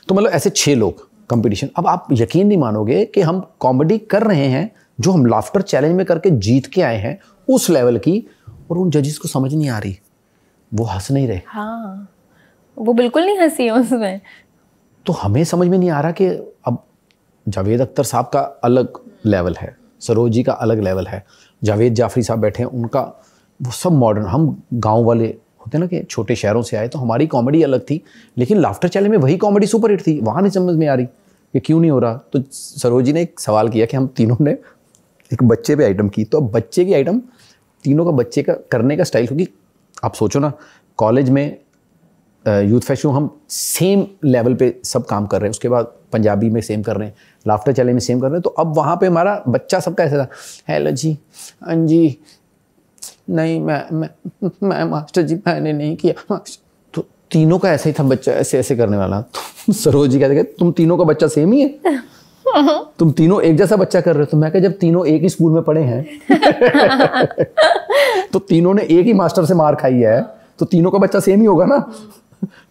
तो मतलब ऐसे 6 लोग कंपटीशन। अब आप यकीन नहीं मानोगे कि हम कॉमेडी कर रहे हैं जो हम लाफ्टर चैलेंज में करके जीत के आए हैं उस लेवल की, और उन जजेस को समझ नहीं आ रही, वो हंस नहीं रहे। हाँ, वो बिल्कुल नहीं हंसी है उसमें। तो हमें समझ में नहीं आ रहा कि अब जावेद अख्तर साहब का अलग लेवल है, सरोज जी का अलग लेवल है, जावेद जाफरी साहब बैठे हैं, उनका वो सब मॉडर्न, हम गांव वाले होते हैं ना कि छोटे शहरों से आए, तो हमारी कॉमेडी अलग थी, लेकिन लाफ्टर चैलेंज में वही कॉमेडी सुपर हिट थी, वहाँ नहीं समझ में आ रही कि क्यों नहीं हो रहा। तो सरोज जी ने एक सवाल किया कि हम तीनों ने एक बच्चे पे आइटम की, तो अब बच्चे की आइटम तीनों का बच्चे का करने का स्टाइल, क्योंकि आप सोचो ना कॉलेज में यूथ फेस्टिवल हम सेम लेवल पे सब काम कर रहे हैं, उसके बाद पंजाबी में सेम कर रहे हैं, लाफ्टर चैलेंज में सेम कर रहे हैं, तो अब वहाँ पे हमारा बच्चा सबका ऐसा था, हेलो जी, हाँ जी, नहीं मैं मास्टर जी मैंने नहीं किया। तो तीनों का ऐसा ही था बच्चा, ऐसे ऐसे करने वाला। तो सरोज जी कहते हैं तुम तीनों का बच्चा सेम ही है, तुम तीनों एक जैसा बच्चा कर रहे हो। तो मैं कहा जब तीनों एक ही स्कूल में पढ़े हैं तो तीनों ने एक ही मास्टर से मार खाई है, तो तीनों का बच्चा सेम ही होगा ना।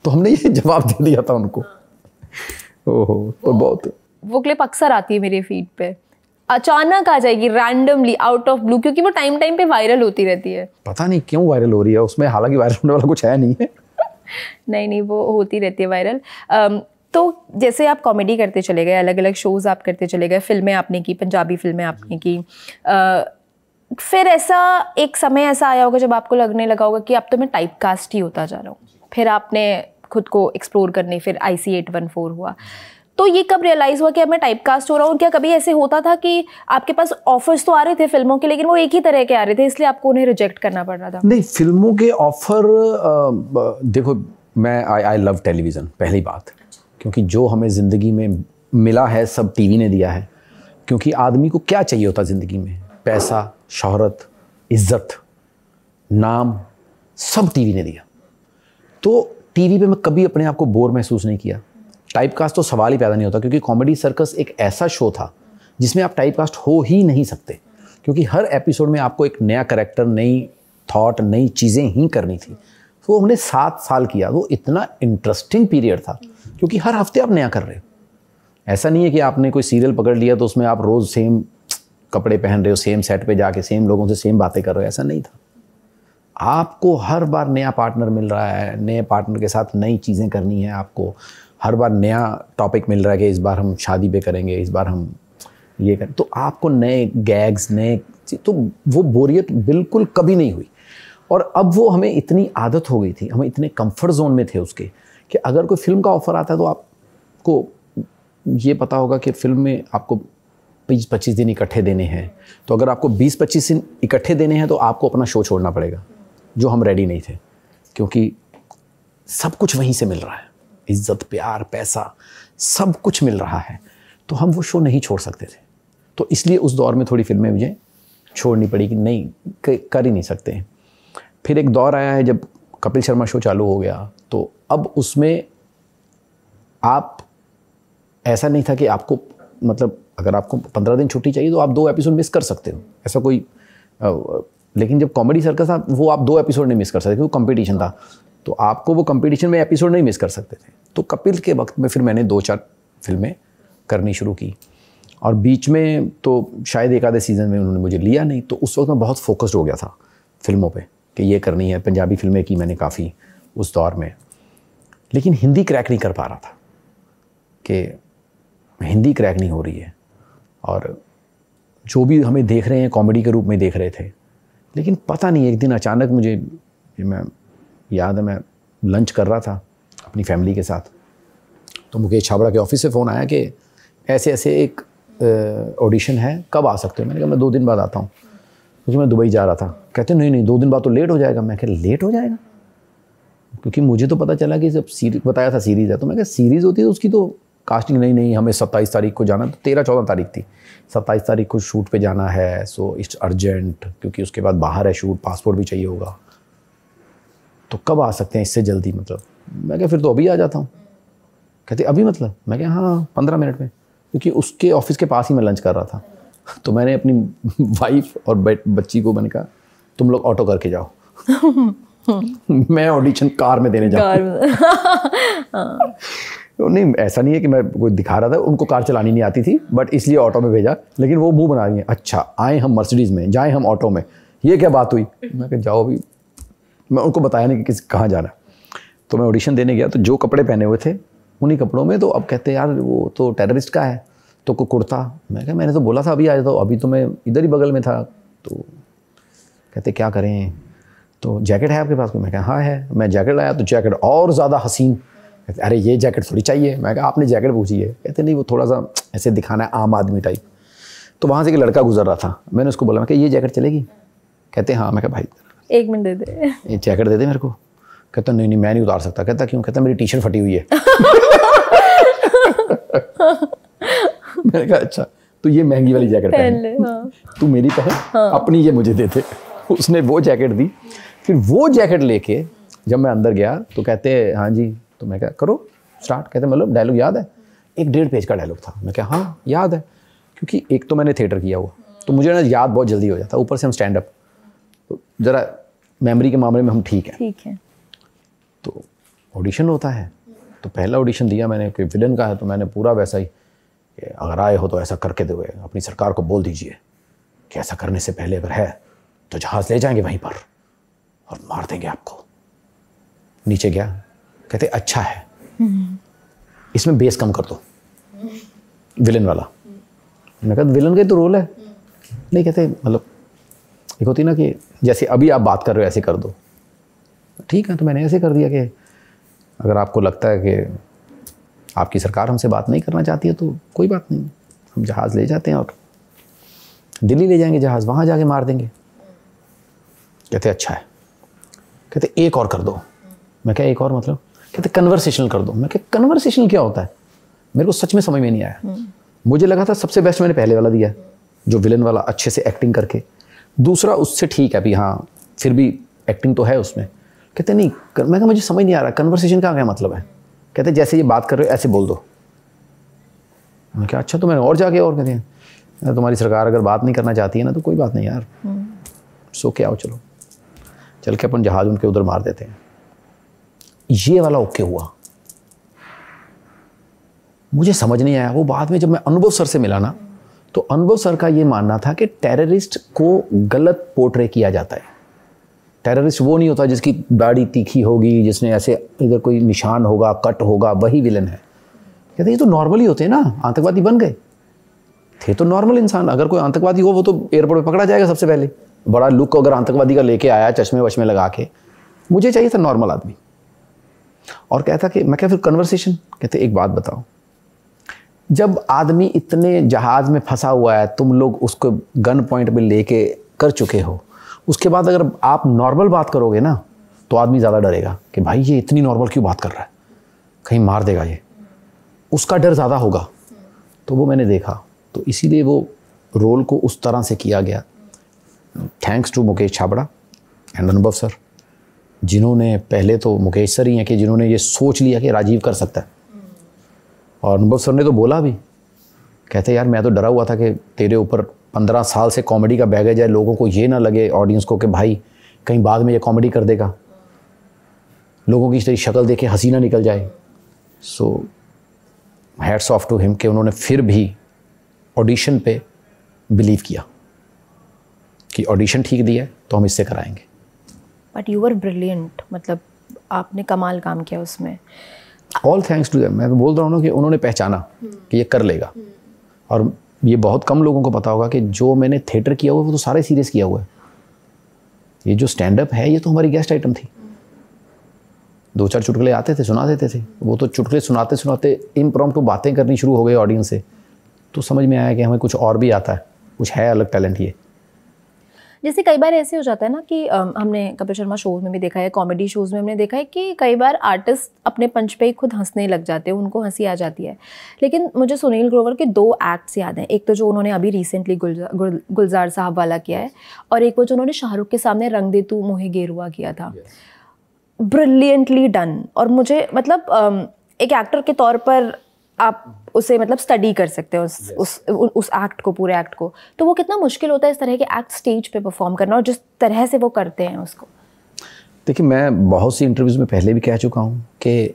तो हमने ये जवाब दे दिया था उनको। ओहो, तो बहुत वो क्लिप अक्सर आती है मेरे फीड पे, अचानक आ जाएगी रैंडमली आउट ऑफ ब्लू, क्योंकि वो टाइम टाइम पे वायरल होती रहती है। पता नहीं क्यों वायरल हो रही है उसमें, हालांकि वायरल होने वाला कुछ है नहीं है। नहीं, वो होती रहती है वायरल। तो जैसे आप कॉमेडी करते चले गए, अलग अलग शोज़ आप करते चले गए, फिल्में आपने की, पंजाबी फिल्में आपने की, फिर ऐसा एक समय ऐसा आया होगा जब आपको लगने लगा होगा कि अब तो मैं टाइप कास्ट ही होता जा रहा हूँ, फिर आपने खुद को एक्सप्लोर करने, फिर IC 814 हुआ। तो ये कब रियलाइज़ हुआ कि अब मैं टाइप कास्ट हो रहा हूँ? क्या कभी ऐसे होता था कि आपके पास ऑफर्स तो आ रहे थे फिल्मों के, लेकिन वो एक ही तरह के आ रहे थे, इसलिए आपको उन्हें रिजेक्ट करना पड़ रहा था? नहीं, फिल्मों के ऑफर, देखो मैं आई लव टेलीविज़न, पहली बात, क्योंकि जो हमें ज़िंदगी में मिला है सब टीवी ने दिया है। क्योंकि आदमी को क्या चाहिए होता ज़िंदगी में, पैसा, शोहरत, इज्जत, नाम, सब टीवी ने दिया। तो टीवी पे मैं कभी अपने आप को बोर महसूस नहीं किया। टाइपकास्ट तो सवाल ही पैदा नहीं होता, क्योंकि कॉमेडी सर्कस एक ऐसा शो था जिसमें आप टाइपकास्ट हो ही नहीं सकते, क्योंकि हर एपिसोड में आपको एक नया कैरेक्टर, नई थॉट, नई चीज़ें ही करनी थी। तो हमने 7 साल किया, वो इतना इंटरेस्टिंग पीरियड था, क्योंकि हर हफ्ते आप नया कर रहे हो। ऐसा नहीं है कि आपने कोई सीरियल पकड़ लिया तो उसमें आप रोज़ सेम कपड़े पहन रहे हो, सेम सेट पे जाके सेम लोगों से सेम बातें कर रहे हो, ऐसा नहीं था। आपको हर बार नया पार्टनर मिल रहा है, नए पार्टनर के साथ नई चीज़ें करनी है, आपको हर बार नया टॉपिक मिल रहा है कि इस बार हम शादी पे करेंगे, इस बार हम ये करें, तो आपको नए गैग्स, नए, तो वो बोरियत बिल्कुल कभी नहीं हुई। और अब वो हमें इतनी आदत हो गई थी, हम इतने कंफर्ट जोन में थे उसके, कि अगर कोई फिल्म का ऑफ़र आता है तो आपको ये पता होगा कि फिल्म में आपको 20-25 दिन इकट्ठे देने हैं। तो अगर आपको 20-25 दिन इकट्ठे देने हैं तो आपको अपना शो छोड़ना पड़ेगा, जो हम रेडी नहीं थे, क्योंकि सब कुछ वहीं से मिल रहा है, इज्जत, प्यार, पैसा, सब कुछ मिल रहा है, तो हम वो शो नहीं छोड़ सकते थे। तो इसलिए उस दौर में थोड़ी फिल्में मुझे छोड़नी पड़ी कि नहीं, कर ही नहीं सकते। फिर एक दौर आया है जब कपिल शर्मा शो चालू हो गया, तो अब उसमें आप, ऐसा नहीं था कि आपको, मतलब अगर आपको 15 दिन छुट्टी चाहिए तो आप 2 एपिसोड मिस कर सकते हो, ऐसा कोई, लेकिन जब कॉमेडी सर्कस था वो आप 2 एपिसोड नहीं मिस कर सकते, क्योंकि कंपटीशन था, तो आपको वो कंपटीशन में एपिसोड नहीं मिस कर सकते थे। तो कपिल के वक्त में फिर मैंने 2-4 फिल्में करनी शुरू की, और बीच में तो शायद एक आधे सीज़न में उन्होंने मुझे लिया नहीं, तो उस वक्त मैं बहुत फोकस्ड हो गया था फिल्मों पे कि ये करनी है। पंजाबी फिल्में की मैंने काफ़ी उस दौर में, लेकिन हिंदी क्रैक नहीं कर पा रहा था, कि हिंदी क्रैक नहीं हो रही है, और जो भी हमें देख रहे हैं कॉमेडी के रूप में देख रहे थे। लेकिन पता नहीं, एक दिन अचानक मुझे, मैं याद है, मैं लंच कर रहा था अपनी फैमिली के साथ, तो मुकेश छाबड़ा के ऑफिस से फ़ोन आया कि ऐसे ऐसे एक ऑडिशन है, कब आ सकते हो? मैंने कहा मैं 2 दिन बाद आता हूँ, क्योंकि मैं दुबई जा रहा था। कहते नहीं 2 दिन बाद तो लेट हो जाएगा। मैं कहा लेट हो जाएगा, क्योंकि मुझे तो पता चला कि जब सीरीज बताया था सीरीज़ है, तो मैं कहा सीरीज़ होती है तो उसकी तो कास्टिंग नहीं, हमें 27 तारीख को जाना, तो 13-14 तारीख थी, 27 तारीख को शूट पे जाना है, सो इट्स अर्जेंट, क्योंकि उसके बाद बाहर है शूट, पासपोर्ट भी चाहिए होगा, तो कब आ सकते हैं इससे जल्दी? मतलब मैं क्या फिर तो अभी आ जाता हूँ। कहते अभी मतलब? मैं क्या हाँ 15 मिनट में। क्योंकि उसके ऑफिस के पास ही मैं लंच कर रहा था। तो मैंने अपनी वाइफ और बच्ची को मैंने कहा तुम लोग ऑटो करके जाओ मैं ऑडिशन कार में देने जाऊँ। तो नहीं, ऐसा नहीं है कि मैं कोई दिखा रहा था, उनको कार चलानी नहीं आती थी, बट इसलिए ऑटो में भेजा। लेकिन वो मुंह बना रही है, अच्छा आए हम मर्सिडीज़ में, जाएं हम ऑटो में, ये क्या बात हुई? मैं कहा जाओ अभी, मैं उनको बताया नहीं कि कहाँ जाना। तो मैं ऑडिशन देने गया, तो जो कपड़े पहने हुए थे उन्हीं कपड़ों में, तो अब कहते यार वो तो टेररिस्ट का है, तो कोई कुर्ता। मैं कहा मैंने तो बोला था अभी आ जाओ, अभी तो मैं इधर ही बगल में था। तो कहते क्या करें, तो जैकेट है आपके पास? मैं कहा हाँ है। मैं जैकेट लाया तो जैकेट और ज़्यादा हसीन। कहते अरे ये जैकेट थोड़ी चाहिए। मैं कहा आपने जैकेट पूछी है? कहते नहीं वो थोड़ा सा ऐसे दिखाना है आम आदमी टाइप। तो वहाँ से एक लड़का गुजर रहा था, मैंने उसको बोला मैं कहा ये जैकेट चलेगी? कहते हाँ। मैं कहा भाई 1 मिनट दे दे, ये जैकेट दे दे मेरे को। कहता नहीं नहीं मैं नहीं उतार सकता। कहता क्यों? कहता मेरी टी शर्ट फटी हुई है। मैंने कहा अच्छा तो ये महंगी वाली जैकेट पहन, हाँ। तू मेरी पहन, हाँ। अपनी ये मुझे दे दे। उसने वो जैकेट दी। फिर वो जैकेट लेके जब मैं अंदर गया तो कहते हाँ जी। तो मैं कहा करो स्टार्ट। कहते मतलब डायलॉग याद है? 1-1.5 पेज का डायलॉग था। मैं कहा हाँ याद है, क्योंकि एक तो मैंने थिएटर किया हुआ, तो मुझे ना याद बहुत जल्दी हो जाता, ऊपर से हम स्टैंड अप, तो ज़रा मेमोरी के मामले में हम ठीक है। तो ऑडिशन होता है, तो पहला ऑडिशन दिया मैंने कि विलन का है, तो मैंने पूरा वैसा ही कि अगर आए हो तो ऐसा करके दो, अपनी सरकार को बोल दीजिए कि ऐसा करने से पहले अगर है तो जहाज़ ले जाएंगे वहीं पर और मार देंगे आपको। नीचे गया, कहते अच्छा है इसमें बेस कम कर दो, विलन वाला। मैं कहता विलन का ही तो रोल है। नहीं, कहते मतलब एक होती ना कि जैसे अभी आप बात कर रहे हो ऐसे कर दो। ठीक है, तो मैंने ऐसे कर दिया कि अगर आपको लगता है कि आपकी सरकार हमसे बात नहीं करना चाहती है तो कोई बात नहीं, हम जहाज़ ले जाते हैं और दिल्ली ले जाएंगे जहाज़, वहाँ जाके मार देंगे। कहते अच्छा है। कहते एक और कर दो। मैं क्या एक और मतलब? कहते कन्वर्सेशनल कर दो। मैं क्या कन्वर्सेशनल क्या होता है? मेरे को सच में समझ में नहीं आया। मुझे लगा था सबसे बेस्ट मैंने पहले वाला दिया, जो विलन वाला अच्छे से एक्टिंग करके। दूसरा उससे ठीक है भी, हाँ फिर भी एक्टिंग तो है उसमें। कहते नहीं, मैं कहा मुझे समझ नहीं आ रहा कन्वर्सेशन का क्या मतलब है। कहते जैसे ये बात कर रहे हो ऐसे बोल दो। मैं क्या अच्छा, तो मैंने और जाके और कहते हैं तुम्हारी सरकार अगर बात नहीं करना चाहती है ना तो कोई बात नहीं यार, सो के आओ, चलो चल के अपन जहाज उनके उधर मार देते हैं। ये वाला ओके हुआ। मुझे समझ नहीं आया वो बाद में जब मैं अनुभव सर से मिला ना, तो अनुभव सर का ये मानना था कि टेररिस्ट को गलत पोर्ट्रे किया जाता है। टेररिस्ट वो नहीं होता जिसकी दाढ़ी तीखी होगी, जिसने ऐसे इधर कोई निशान होगा, कट होगा, वही विलन है। कहते ये तो नॉर्मल ही होते हैं ना, आतंकवादी बन गए थे तो नॉर्मल इंसान। अगर कोई आतंकवादी हो वो तो एयरपोर्ट पे पकड़ा जाएगा सबसे पहले। बड़ा लुक अगर आतंकवादी का लेके आया, चश्मे वश्मे लगा के, मुझे चाहिए था नॉर्मल आदमी। और कहता कि मैं क्या फिर कन्वर्सेशन? कहते एक बात बताओ, जब आदमी इतने जहाज में फंसा हुआ है, तुम लोग उसको गन पॉइंट में लेके कर चुके हो, उसके बाद अगर आप नॉर्मल बात करोगे ना तो आदमी ज़्यादा डरेगा कि भाई ये इतनी नॉर्मल क्यों बात कर रहा है, कहीं मार देगा ये, उसका डर ज़्यादा होगा। तो वो मैंने देखा, तो इसीलिए वो रोल को उस तरह से किया गया। Thanks to Mukesh Chhabra and Anubhav sir, जिन्होंने पहले तो मुकेश सर ही हैं कि जिन्होंने ये सोच लिया कि राजीव कर सकता है, और अनुभव सर ने तो बोला भी। कहते यार मैं तो डरा हुआ था कि तेरे ऊपर 15 साल से कॉमेडी का बैगेज है, लोगों को ये ना लगे ऑडियंस को कि भाई कहीं बाद में ये कॉमेडी कर देगा, लोगों की तेरी शक्ल देखे हंसी ना निकल जाए। So hats off to him कि उन्होंने फिर भी ऑडिशन पे बिलीव किया कि ऑडिशन ठीक दिया है तो हम इससे कराएंगे। बट यू वर ब्रिलियंट, मतलब आपने कमाल काम किया उसमें। All thanks to them. मैं तो बोल रहा हूँ ना कि उन्होंने पहचाना कि ये कर लेगा। और ये बहुत कम लोगों को पता होगा कि जो मैंने थिएटर किया हुआ है वो तो सारे सीरियस किया हुआ है। ये जो स्टैंड अप है ये तो हमारी गेस्ट आइटम थी। 2-4 चुटकुले आते थे, सुना देते थे, वो तो चुटकुले सुनाते सुनाते इम्प्रॉम्प्टू बातें करनी शुरू हो गई ऑडियंस से, तो समझ में आया कि हमें कुछ और भी आता है, कुछ है अलग टैलेंट ये। जैसे कई बार ऐसे हो जाता है ना कि हमने कपिल शर्मा शोज में भी देखा है, कॉमेडी शोज में हमने देखा है कि कई बार आर्टिस्ट अपने पंच पे ही खुद हंसने लग जाते हैं, उनको हंसी आ जाती है। लेकिन मुझे सुनील ग्रोवर के 2 एक्ट्स याद हैं। एक तो जो उन्होंने अभी रिसेंटली गुलजार साहब वाला किया है, और एक वो जो उन्होंने शाहरुख के सामने रंग दे तू मोहे गेरुआ किया था। Brilliantly done. और मुझे मतलब एक एक्टर के तौर पर आप उसे मतलब स्टडी कर सकते हैं उस एक्ट को, पूरे एक्ट को। तो वो कितना मुश्किल होता है इस तरह के एक्ट स्टेज पे परफॉर्म करना, और जिस तरह से वो करते हैं उसको। देखिए, मैं बहुत सी इंटरव्यूज़ में पहले भी कह चुका हूँ कि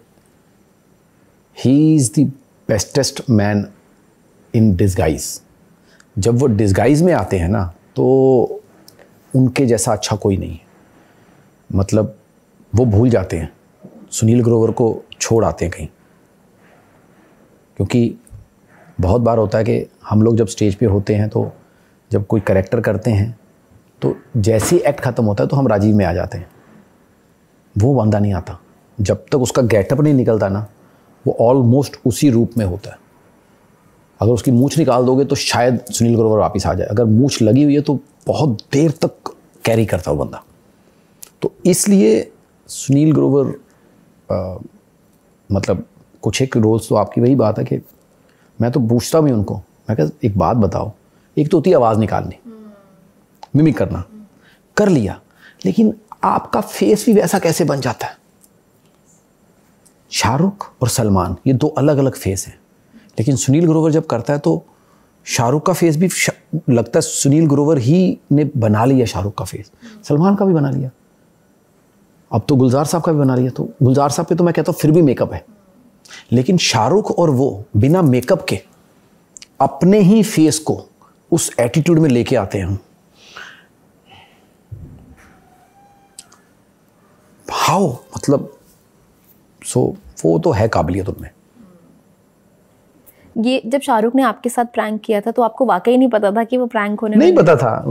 he is the bestest man in disguise. जब वो डिस्गाइज में आते हैं ना, तो उनके जैसा अच्छा कोई नहीं है। मतलब वो भूल जाते हैं, सुनील ग्रोवर को छोड़ आते हैं कहीं। क्योंकि बहुत बार होता है कि हम लोग जब स्टेज पे होते हैं, तो जब कोई कैरेक्टर करते हैं, तो जैसे ही एक्ट ख़त्म होता है तो हम राजीव में आ जाते हैं। वो बंदा नहीं आता, जब तक उसका गेटअप नहीं निकलता ना, वो ऑलमोस्ट उसी रूप में होता है। अगर उसकी मूंछ निकाल दोगे तो शायद सुनील ग्रोवर वापस आ जाए। अगर मूंछ लगी हुई है तो बहुत देर तक कैरी करता है वो बंदा। तो इसलिए सुनील ग्रोवर मतलब कुछ एक रोल्स, तो आपकी वही बात है कि मैं तो पूछता भी उनको, मैं कहता एक बात बताओ, एक तो होती है आवाज़ निकालनी, मिमिक करना, कर लिया, लेकिन आपका फेस भी वैसा कैसे बन जाता है? शाहरुख और सलमान ये दो अलग अलग फेस हैं, लेकिन सुनील ग्रोवर जब करता है तो शाहरुख का फेस भी लगता है सुनील ग्रोवर ही ने बना लिया, शाहरुख का फेस, सलमान का भी बना लिया, अब तो गुलजार साहब का भी बना लिया। तो गुलजार साहब पे तो मैं कहता हूँ फिर भी मेकअप है, लेकिन शाहरुख और वो बिना मेकअप के अपने ही फेस को उस एटीट्यूड में लेके आते हैं। हाउ, मतलब वो तो है काबिलियत उनमें। ये जब शाहरुख ने आपके साथ प्रैंक किया था तो आपको वाकई नहीं पता था कि वो प्रैंक होने नहीं पता था।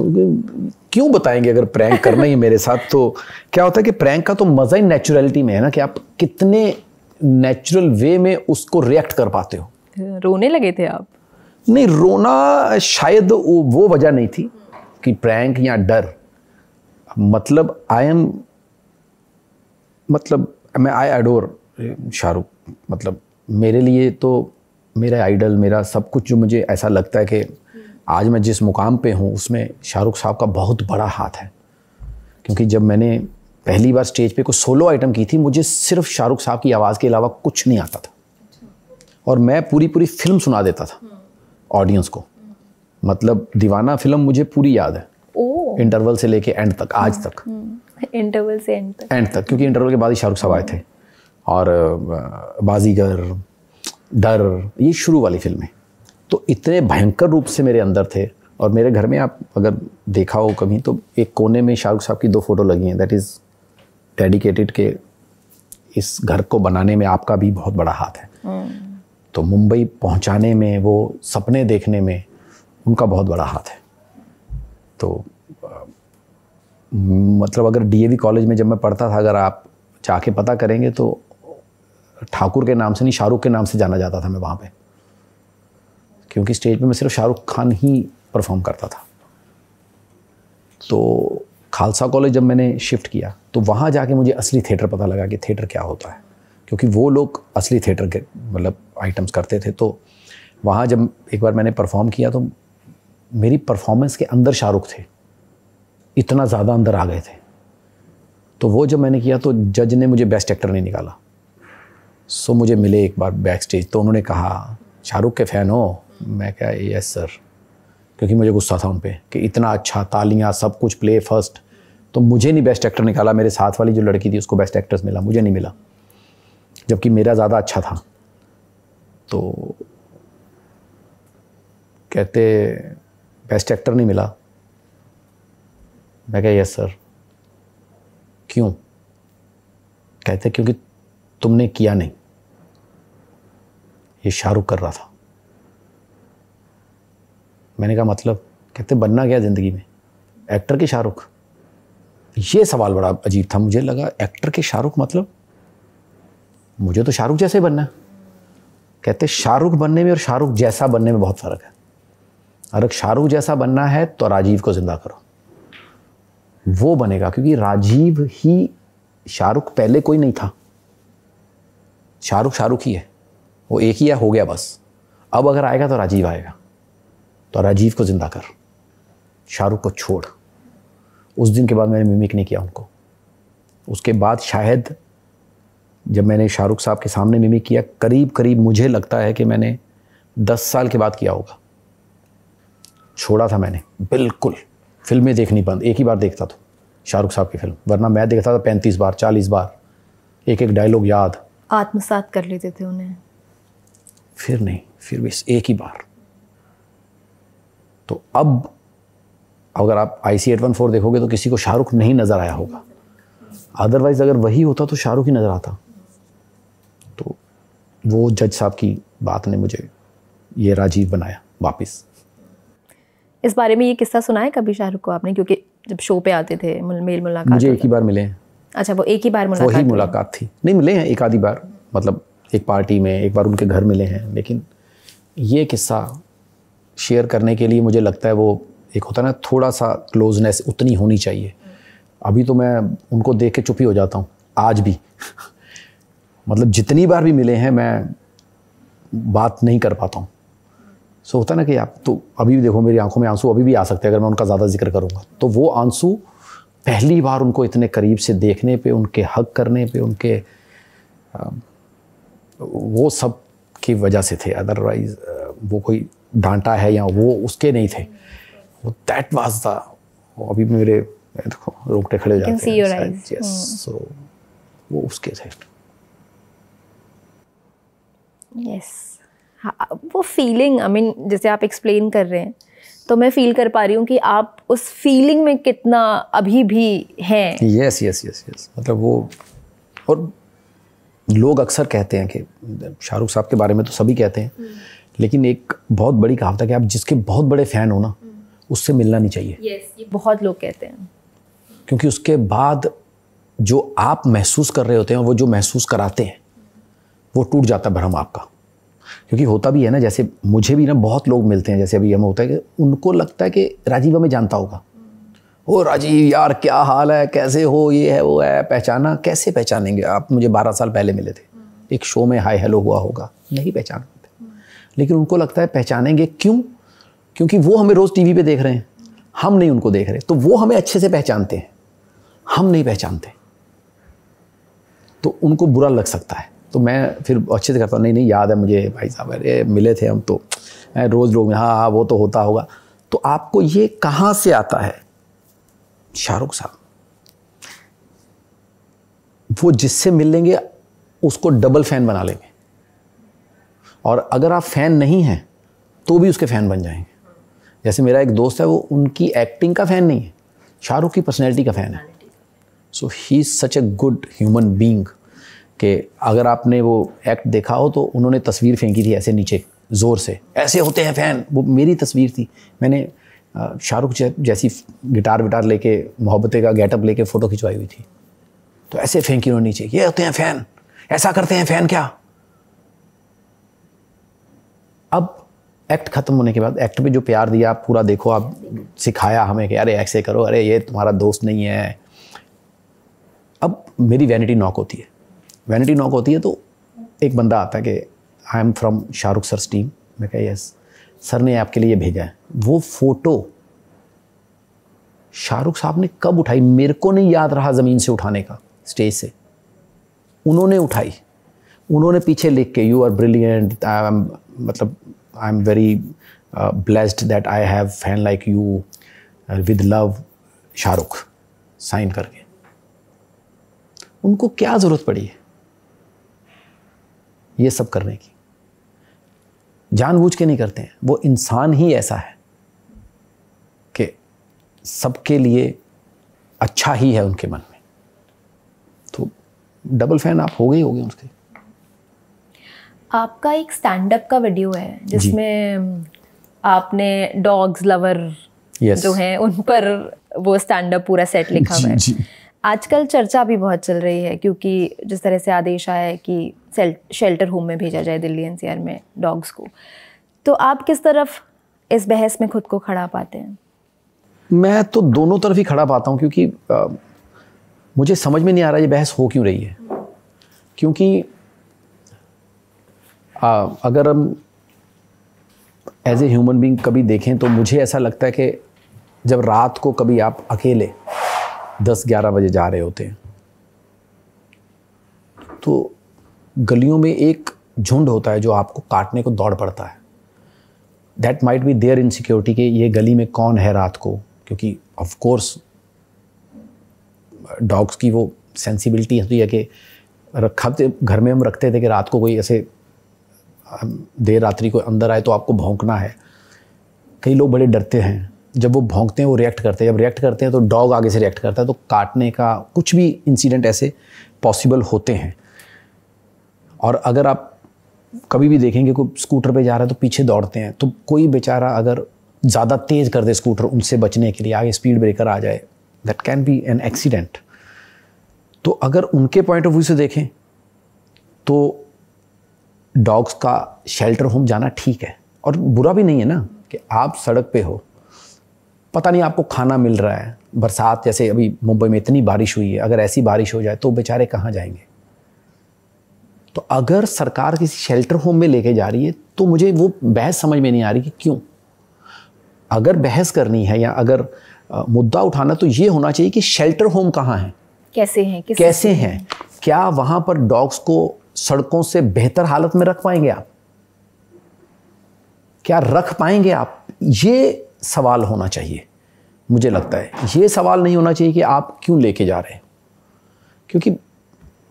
क्यों बताएंगे? अगर प्रैंक करना ही मेरे साथ, तो क्या होता है कि प्रैंक का तो मजा ही नेचुरलिटी में है ना, कि आप कितने नेचुरल वे में उसको रिएक्ट कर पाते हो। रोने लगे थे आप? नहीं, रोना शायद वो वजह नहीं थी कि प्रैंक या डर। मतलब आई एडोर शाहरुख। मतलब मेरे लिए तो मेरा आइडल, मेरा सब कुछ, जो मुझे ऐसा लगता है कि आज मैं जिस मुकाम पे हूँ उसमें शाहरुख साहब का बहुत बड़ा हाथ है। क्योंकि जब मैंने पहली बार स्टेज पे कोई सोलो आइटम की थी, मुझे सिर्फ शाहरुख साहब की आवाज़ के अलावा कुछ नहीं आता था, और मैं पूरी फिल्म सुना देता था ऑडियंस को। मतलब दीवाना फिल्म मुझे पूरी याद है, इंटरवल से लेके एंड तक, आज तक। इंटरवल से एंड तक, क्योंकि इंटरवल के बाद ही शाहरुख साहब आए थे। और बाजीगर, डर, ये शुरू वाली फिल्में तो इतने भयंकर रूप से मेरे अंदर थे। और मेरे घर में आप अगर देखा हो कभी, तो एक कोने में शाहरुख साहब की 2 फोटो लगी हैं। दैट इज़ डेडिकेटेड के इस घर को बनाने में आपका भी बहुत बड़ा हाथ है। तो मुंबई पहुंचाने में, वो सपने देखने में उनका बहुत बड़ा हाथ है। तो मतलब अगर डीएवी कॉलेज में जब मैं पढ़ता था, अगर आप जाके पता करेंगे तो ठाकुर के नाम से नहीं, शाहरुख के नाम से जाना जाता था मैं वहाँ पे। क्योंकि स्टेज पे मैं सिर्फ शाहरुख खान ही परफॉर्म करता था। तो खालसा कॉलेज जब मैंने शिफ्ट किया, तो वहाँ जाके मुझे असली थिएटर पता लगा कि थिएटर क्या होता है। क्योंकि वो लोग असली थिएटर के मतलब आइटम्स करते थे। तो वहाँ जब एक बार मैंने परफॉर्म किया, तो मेरी परफॉर्मेंस के अंदर शाहरुख थे, इतना ज़्यादा अंदर आ गए थे। तो वो जब मैंने किया, तो जज ने मुझे बेस्ट एक्टर नहीं निकाला। सो मुझे मिले एक बार बैक स्टेज, तो उन्होंने कहा शाहरुख के फ़ैन हो? मैं कहा यस सर। क्योंकि मुझे गुस्सा था उन पे कि इतना अच्छा, तालियां, सब कुछ, प्ले फर्स्ट, तो मुझे नहीं बेस्ट एक्टर निकाला। मेरे साथ वाली जो लड़की थी उसको बेस्ट एक्ट्रेस मिला, मुझे नहीं मिला, जबकि मेरा ज़्यादा अच्छा था। तो कहते बेस्ट एक्टर नहीं मिला। मैं कहा यस सर। क्यों? कहते क्योंकि तुमने किया नहीं, ये शाहरुख कर रहा था। मैंने कहा मतलब? कहते बनना क्या ज़िंदगी में, एक्टर के शाहरुख? ये सवाल बड़ा अजीब था। मुझे लगा एक्टर के शाहरुख मतलब मुझे तो शाहरुख जैसे बनना है। कहते शाहरुख बनने में और शाहरुख जैसा बनने में बहुत फ़र्क है। अगर शाहरुख जैसा बनना है तो राजीव को ज़िंदा करो, वो बनेगा। क्योंकि राजीव ही, शाहरुख पहले कोई नहीं था, शाहरुख ही है, वो एक ही है, हो गया बस। अब अगर आएगा तो राजीव आएगा, तो राजीव को ज़िंदा कर, शाहरुख को छोड़। उस दिन के बाद मैंने मिमिक नहीं किया उनको। उसके बाद शायद जब मैंने शाहरुख साहब के सामने मिमिक किया, करीब मुझे लगता है कि मैंने 10 साल के बाद किया होगा, छोड़ा था मैंने बिल्कुल। फिल्में देखनी बंद, एक ही बार देखता था शाहरुख साहब की फिल्म, वरना मैं देखता था 35 बार 40 बार, एक एक डायलॉग याद, आत्मसात कर लेते थे उन्हें। फिर नहीं, फिर भी एक ही बार। तो अब अगर आप IC 814 देखोगे तो किसी को शाहरुख नहीं नजर आया होगा, अदरवाइज अगर वही होता तो शाहरुख ही नजर आता। तो वो जज साहब की बात ने मुझे ये राजीव बनाया वापस। इस बारे में ये किस्सा सुना है कभी शाहरुख को आपने? क्योंकि जब शो पे आते थे मेल मुलाकात, मुझे एक ही बार मिले हैं। अच्छा, वो एक ही बार मुलाकात? वही मुलाकात थी, नहीं मिले हैं एक आधी बार, मतलब एक पार्टी में एक बार उनके घर मिले हैं। लेकिन ये किस्सा शेयर करने के लिए मुझे लगता है वो एक होता है ना, थोड़ा सा क्लोजनेस उतनी होनी चाहिए। अभी तो मैं उनको देख के चुप ही हो जाता हूँ आज भी मतलब जितनी बार भी मिले हैं मैं बात नहीं कर पाता हूँ। सो होता ना कि आप तो अभी भी देखो मेरी आंखों में आंसू अभी भी आ सकते हैं अगर मैं उनका ज़्यादा जिक्र करूँगा। तो वो आंसू पहली बार उनको इतने करीब से देखने पे, उनके हक करने पे, उनके वो सब की वजह से थे। अदरवाइज वो कोई डांटा है या वो उसके नहीं थे, वो दैट वाज द, अभी मेरे देखो रोंगटे खड़े हो जाते हैं। यस, सो वो उसके थे। यस, वो फीलिंग, आई मीन जैसे आप एक्सप्लेन कर रहे हैं तो मैं फील कर पा रही हूँ कि आप उस फीलिंग में कितना अभी भी हैं। यस यस यस यस, मतलब वो, और लोग अक्सर कहते हैं कि शाहरुख साहब के बारे में तो सभी कहते हैं, लेकिन एक बहुत बड़ी कहावत है कि आप जिसके बहुत बड़े फ़ैन हो ना उससे मिलना नहीं चाहिए। यस, ये बहुत लोग कहते हैं। क्योंकि उसके बाद जो आप महसूस कर रहे होते हैं, वो जो महसूस कराते हैं वो टूट जाता है भरम आपका। क्योंकि होता भी है ना, जैसे मुझे भी ना बहुत लोग मिलते हैं, जैसे अभी हम होता है कि उनको लगता है कि राजीव हमें जानता होगा, ओ राजीव यार क्या हाल है, कैसे हो, ये है वो है, पहचाना? कैसे पहचानेंगे, आप मुझे 12 साल पहले मिले थे, एक शो में हाय हेलो हुआ होगा, नहीं पहचान पाते। लेकिन उनको लगता है पहचानेंगे, क्यों? क्योंकि वो हमें रोज़ टीवी पे देख रहे हैं, हम नहीं उनको देख रहे, तो वो हमें अच्छे से पहचानते हैं, हम नहीं पहचानते, तो उनको बुरा लग सकता है। तो मैं फिर अच्छे से करता हूँ, नहीं नहीं याद है मुझे भाई साहब, अरे मिले थे हम, तो रोज़ लोग हाँ हाँ वो तो होता होगा। तो आपको ये कहाँ से आता है? शाहरुख साहब, वो जिससे मिल लेंगे उसको डबल फैन बना लेंगे, और अगर आप फैन नहीं हैं तो भी उसके फैन बन जाएंगे। जैसे मेरा एक दोस्त है, वो उनकी एक्टिंग का फैन नहीं है, शाहरुख की पर्सनैलिटी का फैन है। So he is such a good human being कि अगर आपने वो एक्ट देखा हो तो उन्होंने तस्वीर फेंकी थी ऐसे नीचे ज़ोर से, ऐसे होते हैं फ़ैन, वो मेरी तस्वीर थी। मैंने शाहरुख जैसी गिटार विटार लेके, मोहब्बतें का गेटअप लेके फ़ोटो खिंचवाई हुई थी, तो ऐसे फेंकी उन्होंने नीचे, ये होते हैं फ़ैन, ऐसा करते हैं फ़ैन क्या। अब एक्ट ख़त्म होने के बाद एक्ट पे जो प्यार दिया, आप पूरा देखो, आप सिखाया हमें कि अरे ऐसे करो, अरे ये तुम्हारा दोस्त नहीं है। अब मेरी वैनिटी नॉक होती है, वैनिटी नॉक होती है तो एक बंदा आता है कि I am from Shahrukh sir team. मैं कहा यस सर ने आपके लिए भेजा है। वो फ़ोटो शाहरुख साहब ने कब उठाई मेरे को नहीं याद रहा, ज़मीन से उठाने का, स्टेज से उन्होंने उठाई। उन्होंने पीछे लिख के यू आर ब्रिलियंट, मतलब I am very blessed that I have fan like you with love Shahrukh, sign करके। उनको क्या ज़रूरत पड़ी है ये सब करने की? जानबूझ के नहीं करते हैं, वो इंसान ही ऐसा है कि सबके लिए अच्छा ही है उनके मन में। तो डबल फैन आप हो गए उसके। आपका एक स्टैंड अप का वीडियो है जिसमें आपने डॉग्स लवर जो हैं उन पर वो स्टैंड अप पूरा सेट लिखा हुआ है। आजकल चर्चा भी बहुत चल रही है क्योंकि जिस तरह से आदेश आया है कि शेल्टर होम में भेजा जाए दिल्ली एनसीआर में डॉग्स को, तो आप किस तरफ इस बहस में खुद को खड़ा पाते हैं? मैं तो दोनों तरफ ही खड़ा पाता हूँ, क्योंकि मुझे समझ में नहीं आ रहा ये बहस हो क्यों रही है। क्योंकि अगर हम एज ए ह्यूमन बीइंग कभी देखें तो मुझे ऐसा लगता है कि जब रात को कभी आप अकेले 10-11 बजे जा रहे होते हैं तो गलियों में एक झुंड होता है जो आपको काटने को दौड़ पड़ता है। That might be there insecurity कि ये गली में कौन है रात को, क्योंकि ऑफ कोर्स डॉग्स की वो सेंसिबिलिटी होती है कि घर में हम रखते थे कि रात को कोई ऐसे देर रात्रि को अंदर आए तो आपको भौंकना है। कई लोग बड़े डरते हैं, जब वो भौंकते हैं वो रिएक्ट करते हैं, जब रिएक्ट करते हैं तो डॉग आगे से रिएक्ट करता है, तो काटने का कुछ भी इंसिडेंट ऐसे पॉसिबल होते हैं। और अगर आप कभी भी देखेंगे कोई स्कूटर पे जा रहा है तो पीछे दौड़ते हैं, तो कोई बेचारा अगर ज़्यादा तेज़ कर दे स्कूटर उनसे बचने के लिए, आगे स्पीड ब्रेकर आ जाए, that can be an accident. तो अगर उनके पॉइंट ऑफ व्यू से देखें तो डॉग्स का शेल्टर होम जाना ठीक है, और बुरा भी नहीं है ना कि आप सड़क पे हो, पता नहीं आपको खाना मिल रहा है, बरसात जैसे अभी मुंबई में इतनी बारिश हुई है, अगर ऐसी बारिश हो जाए तो बेचारे कहाँ जाएंगे। तो अगर सरकार किसी शेल्टर होम में लेके जा रही है तो मुझे वो बहस समझ में नहीं आ रही कि क्यों। अगर बहस करनी है या अगर मुद्दा उठाना तो ये होना चाहिए कि शेल्टर होम कहाँ है, कैसे हैं, क्या वहाँ पर डॉग्स को सड़कों से बेहतर हालत में रख पाएंगे आप, क्या रख पाएंगे आप, ये सवाल होना चाहिए। मुझे लगता है ये सवाल नहीं होना चाहिए कि आप क्यों लेके जा रहे हैं, क्योंकि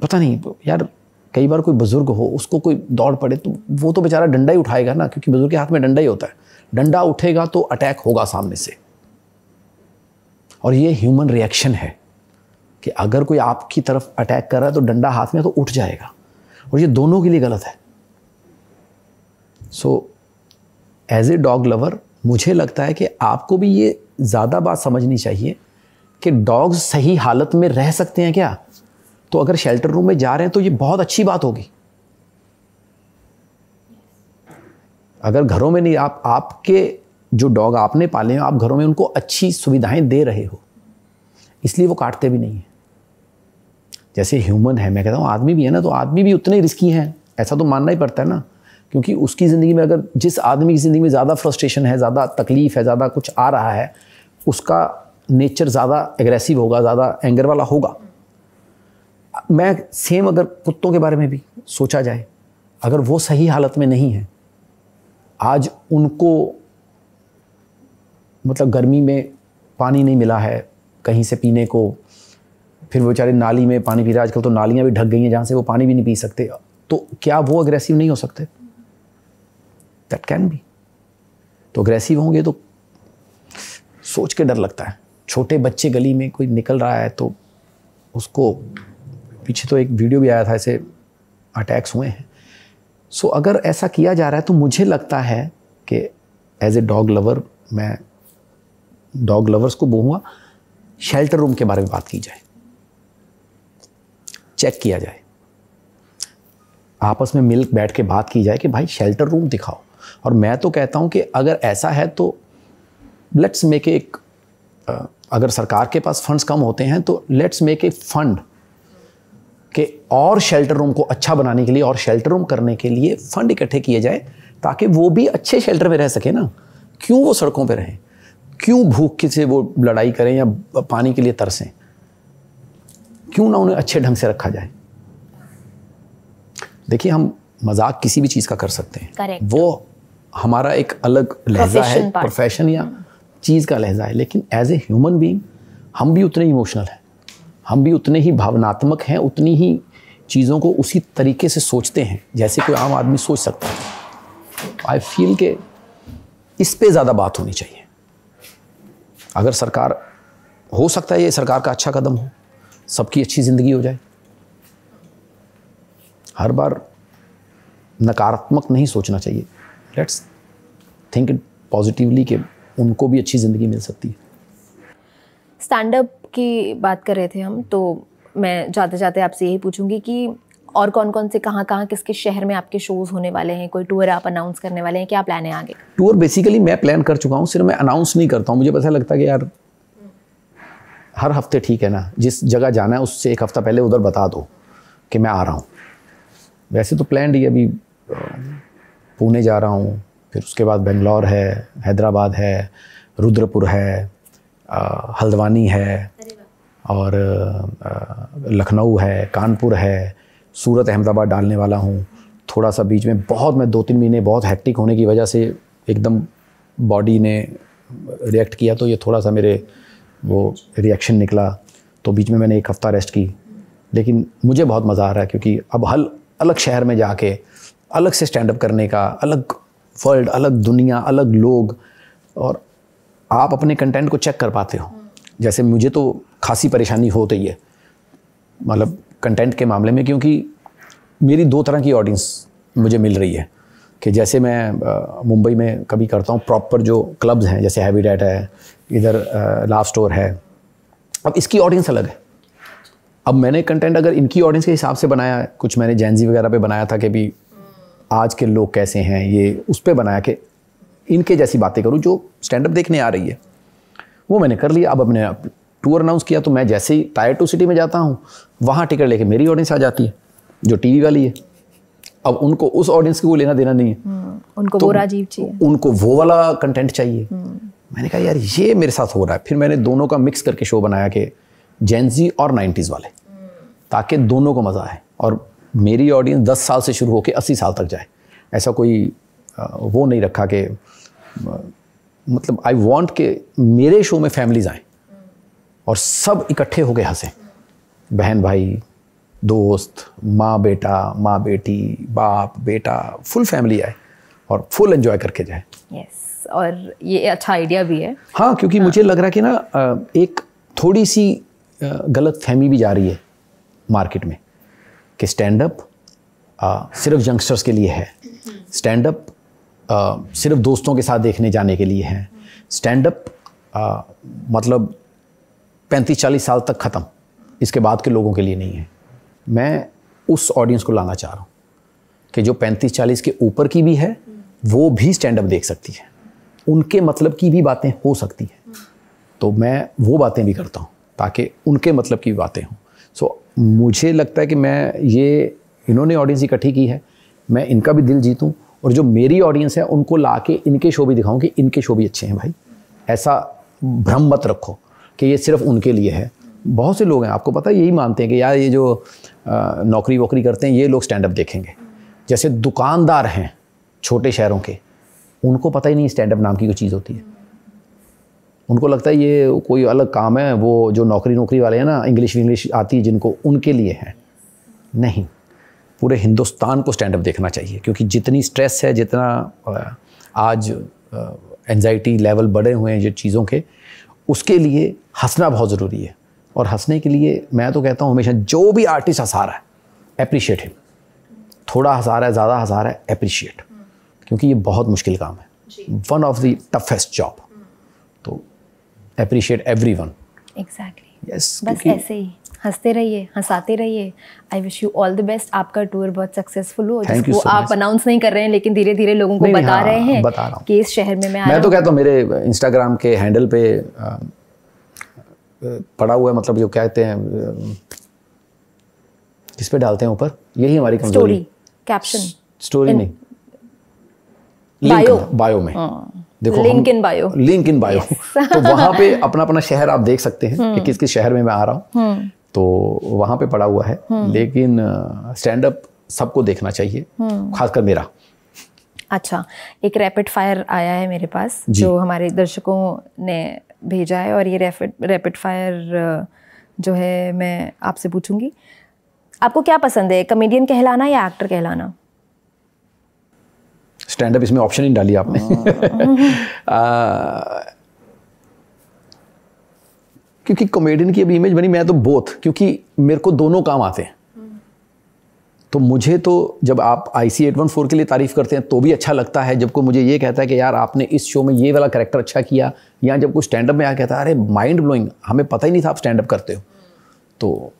पता नहीं यार, कई बार कोई बुजुर्ग हो उसको कोई दौड़ पड़े तो वो तो बेचारा डंडा ही उठाएगा ना, क्योंकि बुजुर्ग के हाथ में डंडा ही होता है, डंडा उठेगा तो अटैक होगा सामने से। और ये ह्यूमन रिएक्शन है कि अगर कोई आपकी तरफ अटैक कर रहा है तो डंडा हाथ में तो उठ जाएगा, और ये दोनों के लिए गलत है। So as a dog lover मुझे लगता है कि आपको भी ये ज़्यादा बात समझनी चाहिए कि डॉग्स सही हालत में रह सकते हैं क्या। तो अगर शेल्टर रूम में जा रहे हैं तो ये बहुत अच्छी बात होगी। अगर घरों में नहीं, आपके जो डॉग आपने पाले हैं, आप घरों में उनको अच्छी सुविधाएं दे रहे हो, इसलिए वो काटते भी नहीं है। जैसे ह्यूमन है, मैं कहता हूँ आदमी भी है ना, तो आदमी भी उतने रिस्की हैं, ऐसा तो मानना ही पड़ता है ना, क्योंकि उसकी ज़िंदगी में अगर जिस आदमी की ज़िंदगी में ज़्यादा फ्रस्ट्रेशन है, ज़्यादा तकलीफ़ है, ज़्यादा कुछ आ रहा है, उसका नेचर ज़्यादा एग्रेसिव होगा, ज़्यादा एंगर वाला होगा। मैं सेम अगर कुत्तों के बारे में भी सोचा जाए, अगर वो सही हालत में नहीं है, आज उनको मतलब गर्मी में पानी नहीं मिला है कहीं से पीने को, फिर वो बेचारे नाली में पानी पी रहे, आजकल तो नालियाँ भी ढक गई हैं जहाँ से वो पानी भी नहीं पी सकते, तो क्या वो अग्रेसिव नहीं हो सकते? That can be. तो अग्रेसिव होंगे तो सोच के डर लगता है। छोटे बच्चे गली में कोई निकल रहा है तो उसको, पीछे तो एक वीडियो भी आया था, ऐसे अटैक्स हुए हैं। सो अगर ऐसा किया जा रहा है तो मुझे लगता है कि एज ए डॉग लवर मैं डॉग लवर्स को बोलूँगा, शेल्टर रूम के बारे में बात की जाए, चेक किया जाए, आपस में मिल बैठ के बात की जाए कि भाई शेल्टर रूम दिखाओ। और मैं तो कहता हूं कि अगर ऐसा है तो लेट्स मेक एक, अगर सरकार के पास फंड्स कम होते हैं तो लेट्स मेक ए फंड कि और शेल्टर रूम को अच्छा बनाने के लिए और शेल्टर रूम करने के लिए फंड इकट्ठे किए जाए, ताकि वो भी अच्छे शेल्टर में रह सके ना। क्यों वो सड़कों पे रहें, क्यों भूख से वो लड़ाई करें या पानी के लिए तरसें, क्यों ना उन्हें अच्छे ढंग से रखा जाए। देखिए, हम मजाक किसी भी चीज़ का कर सकते हैं, Correct. वो हमारा एक अलग लहजा है, प्रोफेशन या चीज़ का लहजा है, लेकिन एज ए ह्यूमन बीइंग हम भी उतने इमोशनल हैं, हम भी उतने ही भावनात्मक हैं, उतनी ही चीज़ों को उसी तरीके से सोचते हैं जैसे कोई आम आदमी सोच सकता है। आई फील कि इस पे ज़्यादा बात होनी चाहिए। अगर सरकार, हो सकता है ये सरकार का अच्छा कदम हो, सबकी अच्छी ज़िंदगी हो जाए। हर बार नकारात्मक नहीं सोचना चाहिए, लेट्स थिंक इट पॉजिटिवली कि उनको भी अच्छी ज़िंदगी मिल सकती है। स्टैंड अप की बात कर रहे थे हम, तो मैं जाते जाते आपसे यही पूछूंगी कि और कौन कौन से कहाँ किसके शहर में आपके शोज़ होने वाले हैं, कोई टूर आप अनाउंस करने वाले हैं, क्या प्लान है आगे? टूर बेसिकली मैं प्लान कर चुका हूँ, सिर्फ मैं अनाउंस नहीं करता हूँ। मुझे ऐसा लगता है कि यार हर हफ्ते ठीक है ना, जिस जगह जाना है उससे एक हफ़्ता पहले उधर बता दो कि मैं आ रहा हूँ। वैसे तो प्लान ही अभी पुणे जा रहा हूँ, फिर उसके बाद बेंगलोर है, हैदराबाद है, रुद्रपुर है, हल्द्वानी है, और लखनऊ है, कानपुर है, सूरत, अहमदाबाद डालने वाला हूँ। थोड़ा सा बीच में बहुत, मैं 2-3 महीने बहुत हैक्टिक होने की वजह से एकदम बॉडी ने रिएक्ट किया तो ये थोड़ा सा मेरे वो रिएक्शन निकला, तो बीच में मैंने 1 हफ़्ता रेस्ट की। लेकिन मुझे बहुत मज़ा आ रहा है क्योंकि अब अलग शहर में जाके अलग से स्टैंड अप करने का, अलग वर्ल्ड, अलग दुनिया, अलग लोग, और आप अपने कंटेंट को चेक कर पाते हो। जैसे मुझे तो खासी परेशानी होती है मतलब कंटेंट के मामले में, क्योंकि मेरी 2 तरह की ऑडियंस मुझे मिल रही है कि जैसे मैं मुंबई में कभी करता हूँ प्रॉपर जो क्लब्स हैं, जैसे हैवी डेट है, इधर लाव स्टोर है, अब इसकी ऑडियंस अलग है। अब मैंने कंटेंट अगर इनकी ऑडियंस के हिसाब से बनाया, कुछ मैंने जैनजी वगैरह पे बनाया था कि भी आज के लोग कैसे हैं, ये उस पर बनाया कि इनके जैसी बातें करूँ जो स्टैंड अप देखने आ रही है, वो मैंने कर लिया। अब अपने टूर अनाउंस किया तो मैं जैसे ही टायर 2 सिटी में जाता हूँ, वहाँ टिकट लेके मेरी ऑडियंस आ जाती है जो टीवी वाली है। अब उनको उस ऑडियंस को लेना देना नहीं है, उनको तो वो राजीव चाहिए, उनको वो वाला कंटेंट चाहिए। मैंने कहा यार ये मेरे साथ हो रहा है। फिर मैंने दोनों का मिक्स करके शो बनाया कि जेंजी और 90s वाले, ताकि दोनों को मज़ा आए और मेरी ऑडियंस 10 साल से शुरू होकर 80 साल तक जाए। ऐसा कोई वो नहीं रखा कि मतलब आई वांट के मेरे शो में फैमिलीज आएँ और सब इकट्ठे होके हंसें, बहन भाई, दोस्त, माँ बेटा, माँ बेटी, बाप बेटा, फुल फैमिली आए और फुल एंजॉय करके जाए। यस, और ये अच्छा आइडिया भी है। हाँ, क्योंकि मुझे लग रहा है कि ना एक थोड़ी सी गलत फहमी भी जा रही है मार्केट में कि स्टैंड अप सिर्फ यंगस्टर्स के लिए है, स्टैंड अप सिर्फ दोस्तों के साथ देखने जाने के लिए है, स्टैंड अप मतलब 35-40 साल तक ख़त्म, इसके बाद के लोगों के लिए नहीं है। मैं उस ऑडियंस को लाना चाह रहा हूँ कि जो 35-40 के ऊपर की भी है वो भी स्टैंड अप देख सकती है, उनके मतलब की भी बातें हो सकती है, तो मैं वो बातें भी करता हूँ ताकि उनके मतलब की बातें हों। सो मुझे लगता है कि मैं ये इन्होंने ऑडियंस इकट्ठी की है, मैं इनका भी दिल जीतूँ और जो मेरी ऑडियंस है उनको ला के इनके शो भी दिखाऊँ कि इनके शो भी अच्छे हैं। भाई ऐसा भ्रम मत रखो कि ये सिर्फ उनके लिए है। बहुत से लोग हैं, आपको पता है, यही मानते हैं कि यार ये जो नौकरी वोकरी करते हैं ये लोग स्टैंड अप देखेंगे। जैसे दुकानदार हैं छोटे शहरों के, उनको पता ही नहीं स्टैंड अप नाम की कोई चीज़ होती है। उनको लगता है ये कोई अलग काम है, वो जो नौकरी वाले हैं ना, इंग्लिश आती है जिनको, उनके लिए है। नहीं, पूरे हिंदुस्तान को स्टैंड अप देखना चाहिए, क्योंकि जितनी स्ट्रेस है, जितना आज एंजाइटी लेवल बढ़े हुए हैं जो चीज़ों के, उसके लिए हंसना बहुत ज़रूरी है। और हंसने के लिए मैं तो कहता हूँ हमेशा जो भी आर्टिस्ट हंसा रहा है एप्रिशिएट हिम। थोड़ा हंसा रहा है, ज़्यादा हंसा रहा है, एप्रिशिएट, क्योंकि ये बहुत मुश्किल काम है, one of the toughest job. तो एप्रिशिएट एवरीवन। एग्जैक्टली, यस, बस ऐसे ही हंसते रहिए, हंसाते रहिए। I wish you all the best. आपका टूर बहुत सक्सेसफुल हो, जिसको आप अनाउंस नहीं कर रहे हैं लेकिन धीरे धीरे लोगों को बता रहे हैं कि इस शहर में मैं तो कहता हूँ मेरे इंस्टाग्राम के हैंडल पे पड़ा हुआ है, मतलब जो कहते हैं किस पे डालते हैं ऊपर, यही हमारी कमजोरी। स्टोरी कैप्शन, स्टोरी नहीं, बायो में देखो, लिंक इन बायो तो वहाँ पे अपना अपना शहर आप देख सकते हैं कि किस किस शहर में मैं आ रहा हूँ, तो वहाँ पे पड़ा हुआ है। लेकिन स्टैंड अप सबको देखना चाहिए, खासकर मेरा। अच्छा, एक रैपिड फायर आया है मेरे पास जो हमारे दर्शकों ने भेजा है, और ये रैपिड फायर जो है मैं आपसे पूछूंगी, आपको क्या पसंद है, कॉमेडियन कहलाना या एक्टर कहलाना? स्टैंड अप, इसमें ऑप्शन ही डाली आपने। क्योंकि कॉमेडियन की अभी इमेज बनी, मैं तो बोथ, क्योंकि मेरे को दोनों काम आते हैं। तो मुझे तो जब आप IC 814 के लिए तारीफ़ करते हैं तो भी अच्छा लगता है, जब कोई मुझे ये कहता है कि यार आपने इस शो में ये वाला कैरेक्टर अच्छा किया, या जब कोई स्टैंड अप में आ कहता है अरे माइंड ब्लोइंग, हमें पता ही नहीं था आप स्टैंड अप करते हो, तो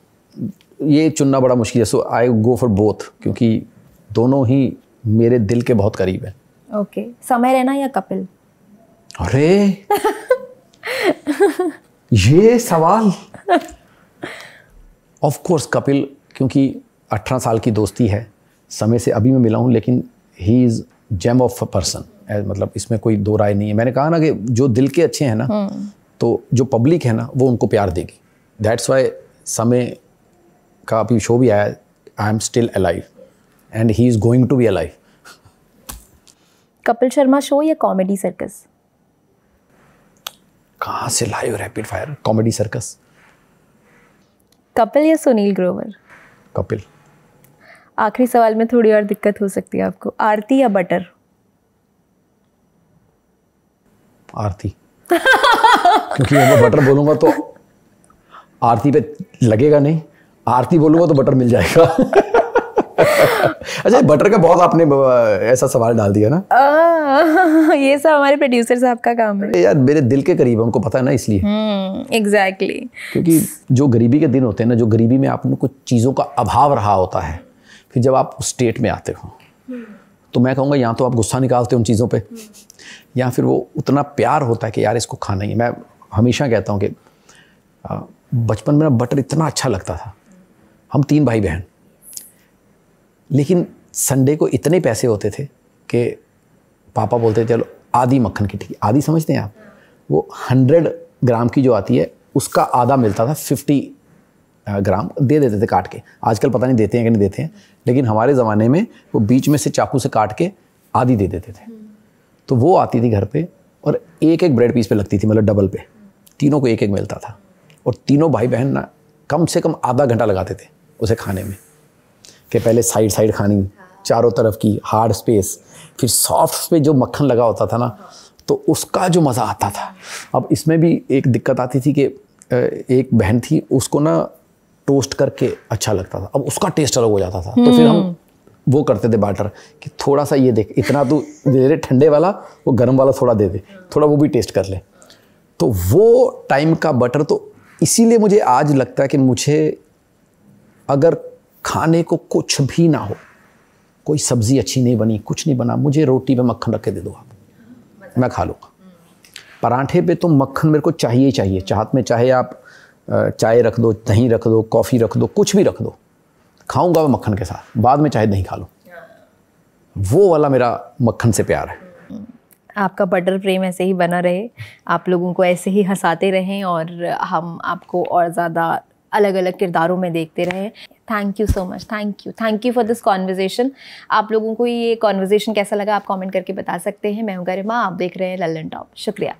ये चुनना बड़ा मुश्किल है। सो आई गो फॉर बोथ, क्योंकि दोनों ही मेरे दिल के बहुत करीब है। ओके, समय रैना या कपिल? अरे ये सवाल, ऑफ कोर्स कपिल, क्योंकि 18 साल की दोस्ती है, समय से अभी मैं मिला हूँ, लेकिन he is gem of a person, मतलब इसमें कोई दो राय नहीं है। मैंने कहा ना कि जो दिल के अच्छे हैं ना, तो जो पब्लिक है ना वो उनको प्यार देगी। दैट्स वाई समय का अभी शो भी आया, I am still alive and he is going to be alive. Kapil Sharma show या कॉमेडी सर्कस? कहाँ से लाए हो rapid fire? Comedy circus. Kapil या सुनील ग्रोवर? कपिल। आखिरी सवाल में थोड़ी और दिक्कत हो सकती है आपको, आरती या बटर? आरती। क्योंकि अगर बटर बोलूंगा तो आरती पे लगेगा नहीं, आरती बोलूंगा तो बटर मिल जाएगा। अच्छा, बटर का बहुत आपने ऐसा सवाल डाल दिया ना। ये सब हमारे प्रोड्यूसर साहब का काम है यार, मेरे दिल के करीब है, उनको पता है ना, इसलिए। एग्जैक्टली। क्योंकि जो गरीबी के दिन होते हैं ना, जो गरीबी में आपने कुछ चीज़ों का अभाव रहा होता है, फिर जब आप उस स्टेट में आते हो तो मैं कहूँगा यहाँ तो आप गुस्सा निकालते हो उन चीज़ों पे, या फिर वो उतना प्यार होता है कि यार इसको खाना ही है। मैं हमेशा कहता हूँ कि बचपन में ना बटर इतना अच्छा लगता था। हम 3 भाई बहन, लेकिन संडे को इतने पैसे होते थे कि पापा बोलते थे चलो आधी मक्खन की टिक्की, आधी समझते हैं आप, वो 100 ग्राम की जो आती है उसका आधा मिलता था, 50 ग्राम दे देते थे काट के। आजकल पता नहीं देते हैं कि नहीं देते हैं, लेकिन हमारे ज़माने में वो बीच में से चाकू से काट के आधी दे देते थे। तो वो आती थी घर पे और एक ब्रेड पीस पे लगती थी, मतलब डबल पे, तीनों को एक मिलता था। और तीनों भाई बहन ना कम से कम आधा घंटा लगाते थे उसे खाने में, कि पहले साइड खानी, चारों तरफ की हार्ड स्पेस, फिर सॉफ्ट पे जो मक्खन लगा होता था ना, तो उसका जो मज़ा आता था। अब इसमें भी एक दिक्कत आती थी कि एक बहन थी, उसको ना टोस्ट करके अच्छा लगता था, अब उसका टेस्ट अलग हो जाता था। तो फिर हम वो करते थे बाटर कि थोड़ा सा ये देख, इतना तू दे दे ठंडे वाला, वो गर्म वाला थोड़ा दे दे, थोड़ा वो भी टेस्ट कर ले। तो वो टाइम का बटर, तो इसीलिए मुझे आज लगता है कि मुझे अगर खाने को कुछ भी ना हो, कोई सब्ज़ी अच्छी नहीं बनी, कुछ नहीं बना, मुझे रोटी पे मक्खन रख के दे दो आप, मैं खा लूँगा। पराठे पे तो मक्खन मेरे को चाहिए ही चाहिए, चाहत में चाहे आप चाय रख दो, दही रख दो, कॉफ़ी रख दो, कुछ भी रख दो, खाऊंगा मैं मक्खन के साथ, बाद में चाहे दही खा लो। वो वाला मेरा मक्खन से प्यार है। आपका बटर प्रेम ऐसे ही बना रहे, आप लोगों को ऐसे ही हंसाते रहें और हम आपको और ज़्यादा अलग अलग किरदारों में देखते रहें। Thank you so much, thank you for this conversation. आप लोगों को ये कॉन्वर्जेशन कैसा लगा आप कमेंट करके बता सकते हैं। मैं हूँ गरिमा, आप देख रहे हैं लल्लन टॉप। शुक्रिया।